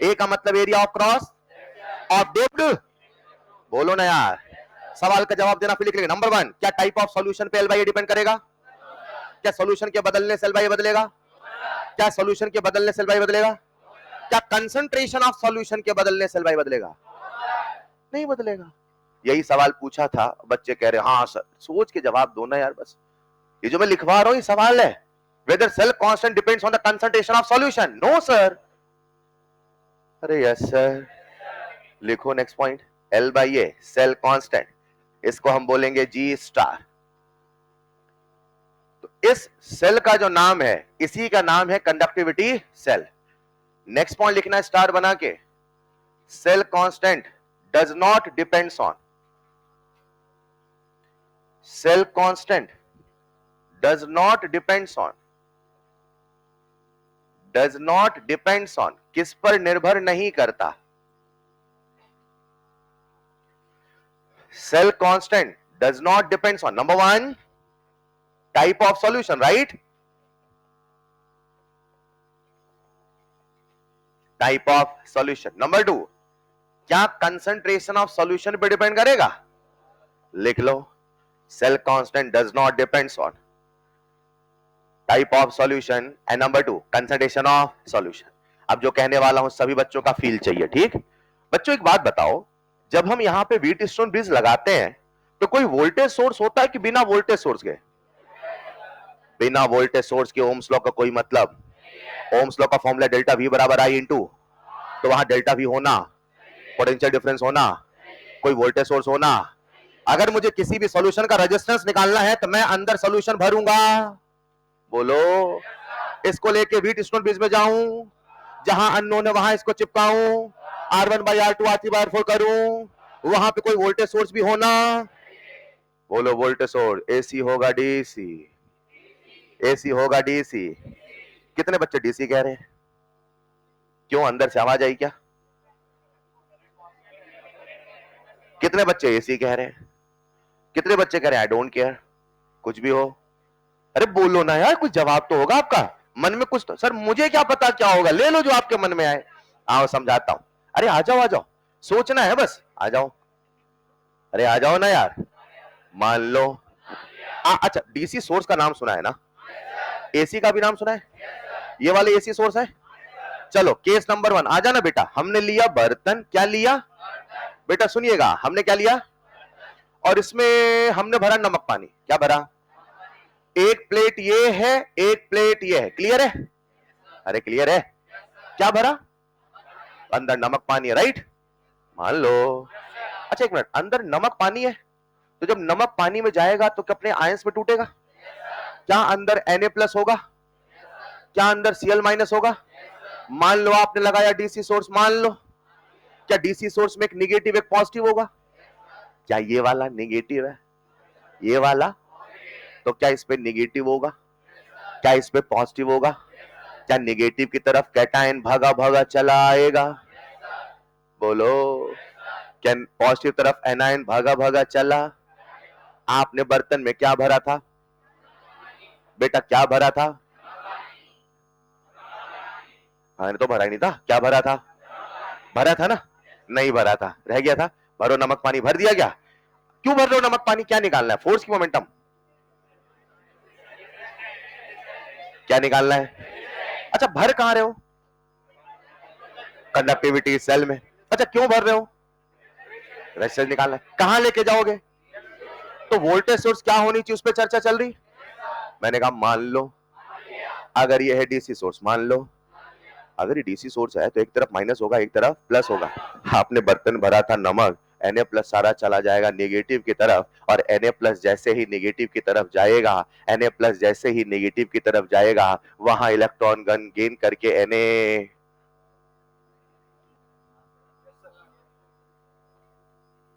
ए का मतलब area of cross of dipped. बोलो ना यार, सवाल का जवाब देना फिर लिख लेंगे। नंबर 1, क्या टाइप ऑफ सॉल्यूशन पे एल बाई डिपेंड करेगा? क्या सॉल्यूशन के बदलने से एल बाई बदलेगा? क्या सॉल्यूशन के बदलने से एल बाई बदलेगा? क्या कंसंट्रेशन ऑफ सॉल्यूशन के बदलने से एल बाई बदलेगा? नहीं बदलेगा। यही सवाल पूछा था, बच्चे कह रहे हाँ सर। सोच के जवाब दो ना यार बस। ये जो मैं लिखवा रहा हूं ये सवाल है, whether cell constant depends on the concentration of solution. No sir. अरे यस सर। लिखो next point, L by A cell constant, इसको हम बोलेंगे G स्टार। तो इस सेल का जो नाम है, इसी का नाम है कंडक्टिविटी सेल। नेक्स्ट पॉइंट लिखना है स्टार बना के, cell constant does not depends on cell constant does not depends on, किस पर निर्भर नहीं करता? Cell constant does not depends on, number one, type of solution, right? Type of solution. Number two, क्या कंसंट्रेशन ऑफ सॉल्यूशन पे depend करेगा? लिख लो, cell constant does not depends on type of solution and number two, concentration of solution. अब जो कहने वाला हूं सभी बच्चों का फील चाहिए, ठीक? बच्चों एक बात बताओ, जब हम यहां पे व्हीटस्टोन ब्रिज लगाते हैं तो कोई वोल्टेज सोर्स होता है कि बिना वोल्टेज सोर्स के? बिना वोल्टेज सोर्स के ओम्स लॉ का कोई मतलब? ओम्स लॉ का फॉर्मूला डेल्टा वी बराबर आई इंटू, तो वहां डेल्टा वी होना, पोटेंशियल डिफरेंस होना, कोई वोल्टेज सोर्स होना। अगर मुझे किसी भी सॉल्यूशन का रेजिस्टेंस निकालना है तो मैं अंदर सॉल्यूशन भरूंगा, बोलो। इसको लेके व्हीटस्टोन ब्रिज में जाऊं, जहां अननोन है वहां इसको चिपकाऊं, R1/R2 R3/R4 करूं, वहां पे कोई वोल्टेज सोर्स भी होना, बोलो वोल्टेज सोर्स। एसी होगा डीसी, एसी होगा डीसी। कितने बच्चे डीसी कह रहे हैं? क्यों, अंदर से आवाज आई क्या? कितने बच्चे एसी कह रहे हैं? कितने बच्चे कह रहे हैं आई डोंट केयर? कुछ भी हो, अरे बोलो ना यार, कुछ जवाब तो होगा आपका मन में कुछ तो। सर मुझे क्या पता क्या होगा, ले लो जो आपके मन में आए। आओ समझाता हूं। अरे आ जाओ, आ जाओ, सोचना है बस, आ जाओ। अरे आ जाओ ना यार। मान लो अच्छा, डीसी सोर्स का नाम सुना है ना? एसी का भी नाम सुना है? ये वाले एसी सोर्स है। चलो केस नंबर वन, आ जाना बेटा। हमने लिया बर्तन, क्या लिया बेटा? सुनिएगा, हमने क्या लिया, और इसमें हमने भरा नमक पानी। क्या भरा? एक प्लेट ये है, एक प्लेट ये है, क्लियर है? अरे क्लियर है? क्या भरा? अंदर नमक पानी है, राइट? मान लो। अच्छा एक मिनट, अंदर नमक पानी है, तो जब नमक पानी में जाएगा तो अपने आयंस में टूटेगा? क्या अंदर Na+ होगा? क्या अंदर Cl- होगा? मान लो आपने लगाया डीसी सोर्स, मान लो, क्या डीसी सोर्स में एक निगेटिव एक पॉजिटिव होगा? क्या ये वाला निगेटिव है, ये वाला? तो क्या इस पे निगेटिव होगा, क्या इस पे पॉजिटिव होगा? क्या निगेटिव की तरफ कैटायन भागा भागा चला आएगा? बोलो। क्या पॉजिटिव तरफ एनायन भागा भागा चला? आपने बर्तन में क्या भरा था बेटा? क्या भरा था? मैंने तो भरा ही नहीं था। क्या भरा था? भरा था ना? नहीं भरा था, रह गया था। भरो नमक पानी, भर दिया क्या? क्यों भर रहे हो नमक पानी? क्या निकालना है? फोर्स की मोमेंटम? क्या निकालना है? अच्छा भर कहां रहे हो? कंडक्टिविटी सेल में। अच्छा क्यों भर रहे हो? रेजिस्टेंस निकालना है। कहां लेके जाओगे? तो वोल्टेज सोर्स क्या होनी चाहिए, उस पर चर्चा चल रही। मैंने कहा मान लो, अगर ये है डीसी सोर्स, मान लो अगर ये डीसी सोर्स है तो एक तरफ माइनस होगा, एक तरफ प्लस होगा। आपने बर्तन भरा था नमक, Na+ सारा चला जाएगा नेगेटिव की तरफ, और Na+ जैसे ही नेगेटिव की तरफ जाएगा, Na+ जैसे ही नेगेटिव की तरफ जाएगा, वहां इलेक्ट्रॉन गन गेन करके Na,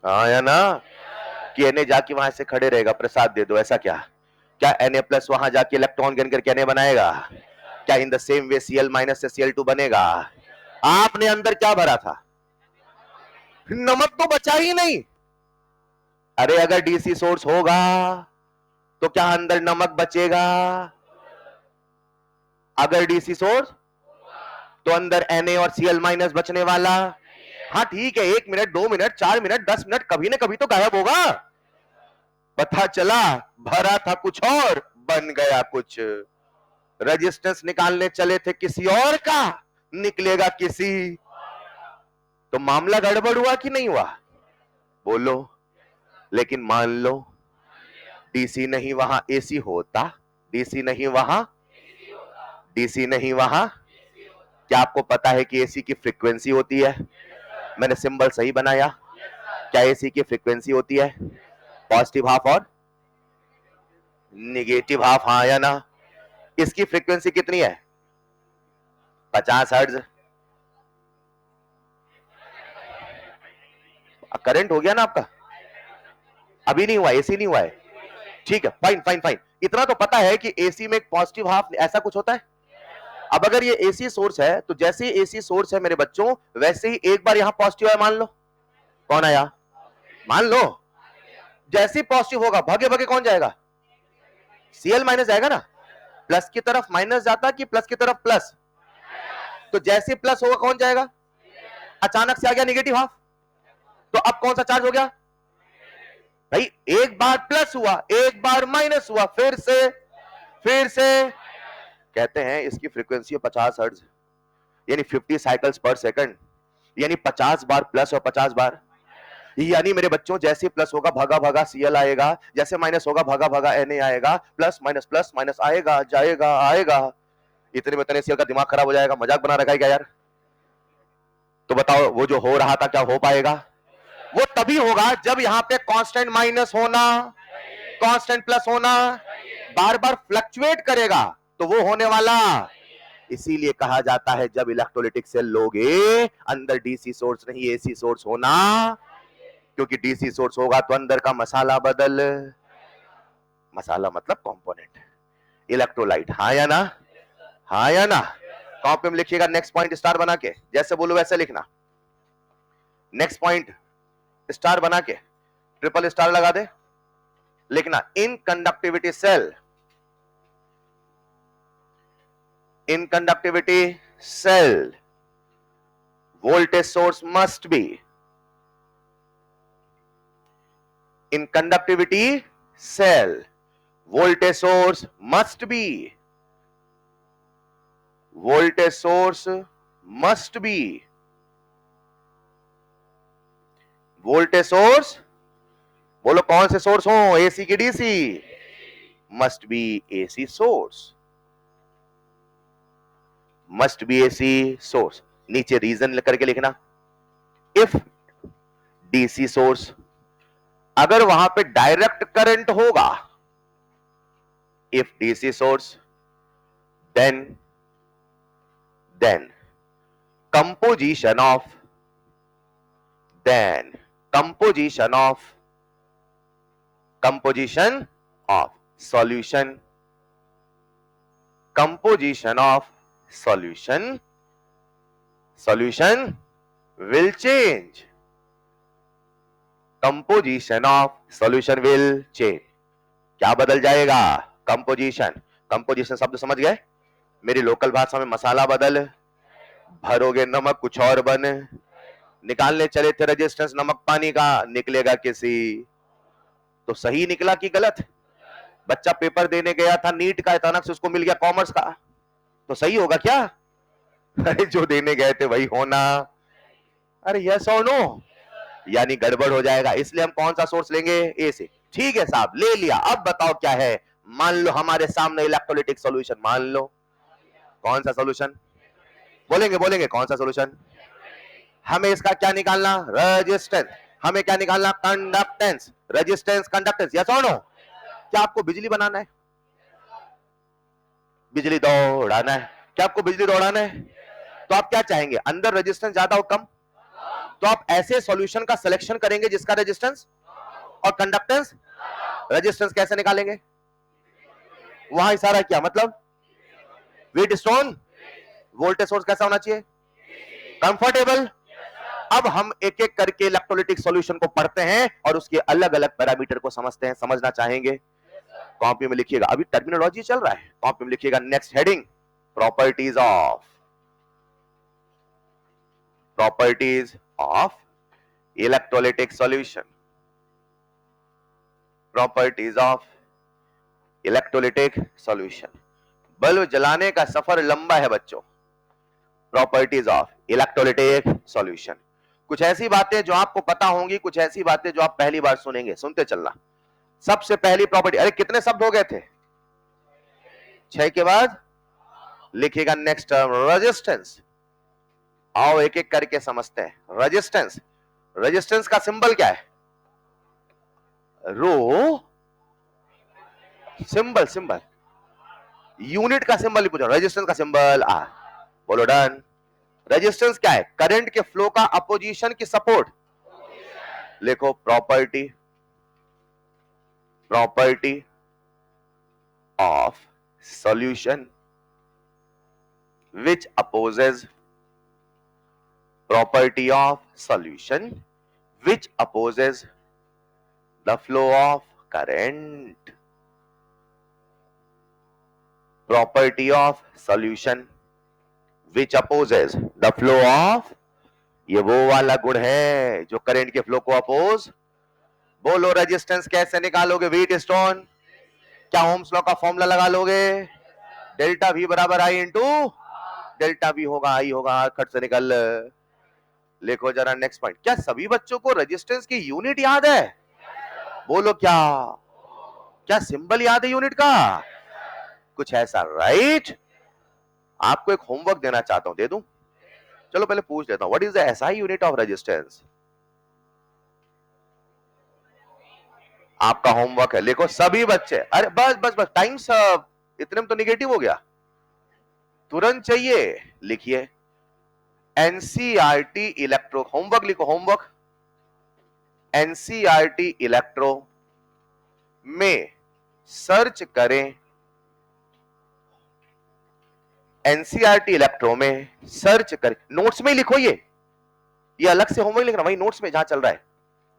हाँ या ना, कि Na जाके वहां से खड़े रहेगा, प्रसाद दे दो, ऐसा क्या? क्या Na+ वहां जाके इलेक्ट्रॉन गेन करके Na बनाएगा? क्या in the same way Cl- से Cl2 बनेगा? आपने अंदर क्या भरा था? नमक तो बचा ही नहीं। अरे अगर डीसी सोर्स होगा तो क्या अंदर नमक बचेगा? अगर डीसी सोर्स तो अंदर Na और Cl- बचने वाला। हाँ ठीक है, 1 मिनट 2 मिनट 4 मिनट 10 मिनट, कभी ना कभी तो गायब होगा। पता चला भरा था कुछ और, बन गया कुछ। रेजिस्टेंस निकालने चले थे किसी और का, निकलेगा किसी। तो मामला गड़बड़ हुआ कि नहीं हुआ? बोलो। लेकिन मान लो डीसी नहीं वहां एसी होता, डीसी नहीं वहां, डीसी नहीं वहां। क्या आपको पता है कि एसी की फ्रीक्वेंसी होती है? मैंने सिंबल सही बनाया? क्या एसी की फ्रीक्वेंसी होती है? पॉजिटिव हाफ और निगेटिव हाफ, हाँ या ना? इसकी फ्रीक्वेंसी कितनी है? 50 हर्ट्ज। करंट हो गया ना आपका? अभी नहीं हुआ, एसी नहीं हुआ है। ठीक है, फाइन फाइन फाइन, इतना तो पता है कि एसी में एक पॉजिटिव हाफ ऐसा कुछ होता है। अब अगर ये एसी सोर्स है तो जैसे ही एसी सोर्स है मेरे बच्चों, वैसे ही एक बार यहां पॉजिटिव है मान लो, कौन आया, मान लो जैसे ही पॉजिटिव होगा भागे भागे कौन जाएगा, सीएल माइनस जाएगा ना, प्लस की तरफ माइनस जाता कि प्लस की तरफ प्लस, तो जैसे प्लस होगा कौन जाएगा, अचानक से आ गया निगेटिव हाफ, तो अब कौन सा चार्ज हो गया भाई, एक बार प्लस हुआ एक बार माइनस हुआ, फिर से कहते हैं इसकी फ्रीक्वेंसी है 50 हर्ट्ज, यानी 50 साइकिल्स पर सेकंड, यानी 50 बार प्लस और 50 बार, यानी मेरे बच्चों जैसे प्लस होगा भागा भागा सीएल आएगा, जैसे माइनस होगा भागा भागा एन आएगा, प्लस माइनस आएगा जाएगा आएगा, इतने में तने सीएल का दिमाग खराब हो जाएगा, मजाक बना रखा है क्या यार। तो बताओ वो जो हो रहा था क्या हो पाएगा, वो तभी होगा जब यहां पे कांस्टेंट माइनस होना कांस्टेंट प्लस होना बार बार फ्लक्चुएट करेगा, तो वो होने वाला, इसीलिए कहा जाता है जब इलेक्ट्रोलाइटिक सेल लोगे अंदर डीसी सोर्स नहीं एसी सोर्स होना, क्योंकि डीसी सोर्स होगा तो अंदर का मसाला बदल, मसाला मतलब कंपोनेंट, इलेक्ट्रोलाइट, हाँ या ना, हाँ या ना। कॉपी में लिखिएगा नेक्स्ट पॉइंट स्टार बना के, जैसे बोलो वैसे लिखना, नेक्स्ट पॉइंट स्टार बना के ट्रिपल स्टार लगा दे, लिखना in conductivity cell, in conductivity cell voltage source must be, in conductivity cell voltage source must be, voltage source must be, voltage source बोलो कौन से सोर्स हो, एसी की DC, must be AC source, must be AC source, नीचे reason करके लिखना, if DC source, अगर वहां पे डायरेक्ट करंट होगा, if DC source then composition of solution, composition of solution will change, composition of solution will change, क्या बदल जाएगा, कंपोजिशन शब्द समझ गए, मेरी लोकल भाषा में मसाला बदल, भरोगे नमक कुछ और बन, निकालने चले थे रेजिस्टेंस नमक पानी का, निकलेगा किसी, तो सही निकला कि गलत, बच्चा पेपर देने गया था नीट का, अचानक से उसको मिल गया कॉमर्स का, तो सही होगा क्या, अरे जो देने गए थे वही होना, अरे यस और नो, यानी गड़बड़ हो जाएगा, इसलिए हम कौन सा सोर्स लेंगे, ए से, ठीक है साहब ले लिया, अब बताओ क्या है, मान लो हमारे सामने इलेक्ट्रोलाइटिक सॉल्यूशन, मान लो कौन सा सॉल्यूशन, बोलेंगे कौन सा सॉल्यूशन, हमें इसका क्या निकालना, रेजिस्टेंस, हमें क्या निकालना, कंडक्टेंस, रेजिस्टेंस कंडक्टेंस, यस और नो, क्या आपको बिजली बनाना है, बिजली दौड़ाना है, क्या आपको बिजली दौड़ाना है, तो आप क्या चाहेंगे, अंदर रेजिस्टेंस ज्यादा हो कम, तो आप ऐसे सॉल्यूशन का सिलेक्शन करेंगे जिसका रेजिस्टेंस और कंडक्टेंस, रेजिस्टेंस कैसे निकालेंगे, वहां इशारा किया, मतलब व्हीट स्टोन, वोल्टेज सोर्स कैसा होना चाहिए, कंफर्टेबल। अब हम एक एक करके इलेक्ट्रोलाइटिक सॉल्यूशन को पढ़ते हैं और उसके अलग अलग पैरामीटर को समझते हैं, समझना चाहेंगे, कॉपी में लिखिएगा, अभी टर्मिनोलॉजी चल रहा है, कॉपी में लिखिएगा next heading, properties of electrolytic solution, properties of electrolytic solution, bulb जलाने का सफर लंबा है बच्चों, प्रॉपर्टीज ऑफ इलेक्ट्रोलाइटिक सॉल्यूशन, कुछ ऐसी बातें जो आपको पता होंगी, कुछ ऐसी बातें जो आप पहली बार सुनेंगे, सुनते चलना। सबसे पहली प्रॉपर्टी, अरे कितने शब्द हो गए थे, 6 के बाद लिखिएगा नेक्स्ट टर्म रेजिस्टेंस, आओ एक एक करके समझते हैं, रेजिस्टेंस का सिंबल क्या है, रो, सिंबल, यूनिट का सिंबल ही पूछो, रेजिस्टेंस का सिंबल आ, बोलो डन। रेजिस्टेंस क्या है, करंट के फ्लो का अपोजिशन की सपोर्ट, लिखो property of solution which opposes property of solution which opposes the flow of current. Property of solution which opposes the flow of, ये वो वाला गुण है जो करंट के फ्लो को अपोज। बोलो रेजिस्टेंस कैसे निकालोगे? व्हीट स्टोन, क्या ओम्स लॉ का फॉर्मूला लगा लोगे? डेल्टा वी बराबर आई इंटू डेल्टा वी होगा, आई होगा, खट से निकल। लिखो जरा नेक्स्ट पॉइंट। क्या सभी बच्चों को रेजिस्टेंस की यूनिट याद है? बोलो क्या सिंबल याद है यूनिट का? कुछ ऐसा, राइट? आपको एक होमवर्क देना चाहता हूं, दे दूं? चलो पहले पूछ लेता हूं, what is the SI unit of resistance? आपका होमवर्क है, लिखो सभी बच्चे। अरे बस बस बस, टाइम सब इतने में तो निगेटिव हो गया, तुरंत चाहिए। लिखिए एनसीईआरटी इलेक्ट्रो, होमवर्क लिखो, होमवर्क। एनसीईआरटी इलेक्ट्रो में सर्च करें, एनसीईआरटी इलेक्ट्रो में सर्च करें, नोट्स में ही लिखो। ये अलग से होमवर्क लिखना, वही नोट्स में जहां चल रहा है।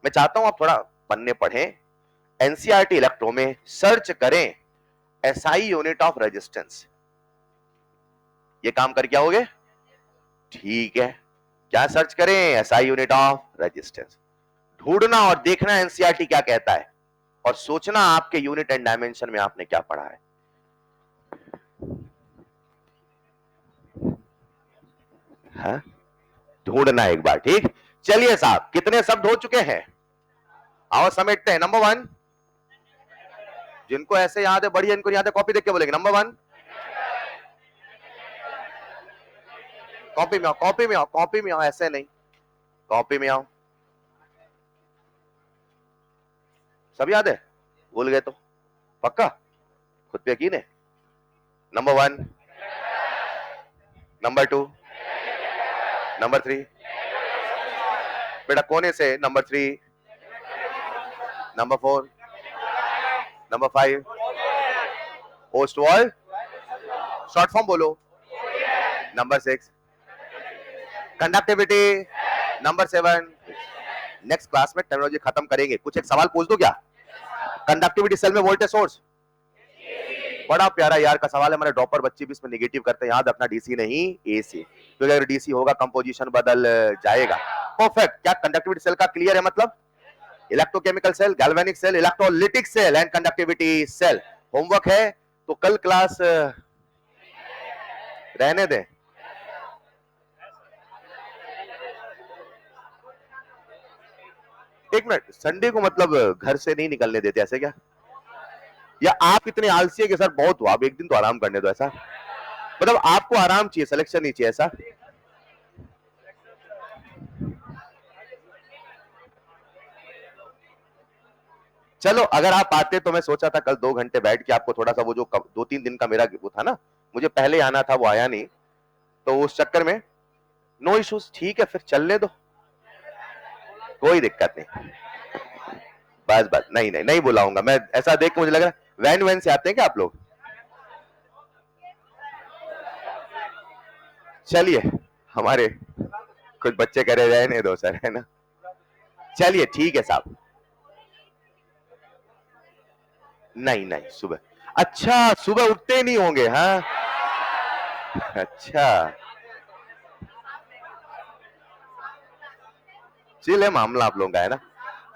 मैं चाहता हूं आप थोड़ा पन्ने पढ़ें। एनसीईआरटी इलेक्ट्रो में सर्च करें एसआई यूनिट ऑफ रेजिस्टेंस। ये काम करके आओगे? ठीक है, क्या सर्च करें? SI unit of resistance. ढूंढना और देखना एनसीईआरटी क्या कहता है, और सोचना आपके यूनिट एंड डायमेंशन में आपने क्या पढ़ा है। हाँ? ढूंढना एक बार, ठीक? चलिए साहब, कितने शब्द हो चुके हैं? आओ समेटते हैं। नंबर 1, जिनको ऐसे याद है बढ़िया, इनको याद है कॉपी देख के बोलेंगे। नंबर 1, कॉपी में आओ, कॉपी में आओ, कॉपी में आओ, ऐसे नहीं, कॉपी में आओ। सब याद है? भूल गए तो पक्का? खुद पे यकीन है? नंबर 1, नंबर 2, नंबर 3, बेटा कोने से। Number 3, number 4, number 5, post wall, short form बोलो। Number 6, conductivity. Number 7, next class में टेक्नोलॉजी खत्म करेंगे। कुछ एक सवाल पूछ दो क्या? कंडक्टिविटी सेल में वोल्टेज सोर्स, बड़ा प्यारा यार का सवाल है। हमारे ड्रॉपर बच्चे भी इसमें नेगेटिव करते हैं, याद रखना डीसी नहीं एसी, क्योंकि अगर डीसी होगा कंपोजिशन बदल जाएगा। परफेक्ट। क्या कंडक्टिविटी सेल का क्लियर है? मतलब electrochemical cell, galvanic cell, electrolytic cell and conductivity cell. Homework है तो कल क्लास रहने दें। एक मिनट, संडे को मतलब घर से नहीं निकलने देते ऐसे क्या? या आप इतने आलसी है कि सर बहुत हुआ, अब एक दिन तो आराम करने दो, ऐसा? मतलब आपको आराम चाहिए, सिलेक्शन नहीं चाहिए, ऐसा? चलो अगर आप आते तो मैं सोचा था कल 2 घंटे बैठ के आपको थोड़ा सा वो जो 2-3 दिन का मेरा वो था ना, मुझे पहले आना था, वो आया नहीं, तो उस चक्कर में नो इश्यूज। ठीक है, फिर चलने दो, कोई दिक्कत नहीं। बस बस, नहीं नहीं नहीं बुलाऊंगा मैं। ऐसा देख के मुझे लग रहा है वैन वैन से आते हैं क्या आप लोग? चलिए, हमारे कुछ बच्चे कह रहे रहने दो सर, है ना? चलिए ठीक है साहब। नहीं नहीं, सुबह। अच्छा, सुबह उठते नहीं होंगे? हाँ, अच्छा, चिल है मामला आप लोगों का, है ना?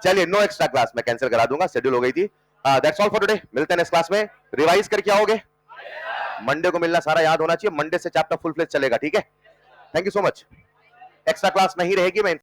चलिए, नो एक्स्ट्रा क्लास, मैं कैंसिल करा दूंगा, शेड्यूल हो गई थी। That's all for today. मिलते हैं नेक्स्ट क्लास में। रिवाइज करके आओगे? मंडे को मिलना सारा याद होना चाहिए, मंडे से चैप्टर फुल फ्लेज चलेगा, ठीक है? Thank you so much. Extra class नहीं रहेगी, मैं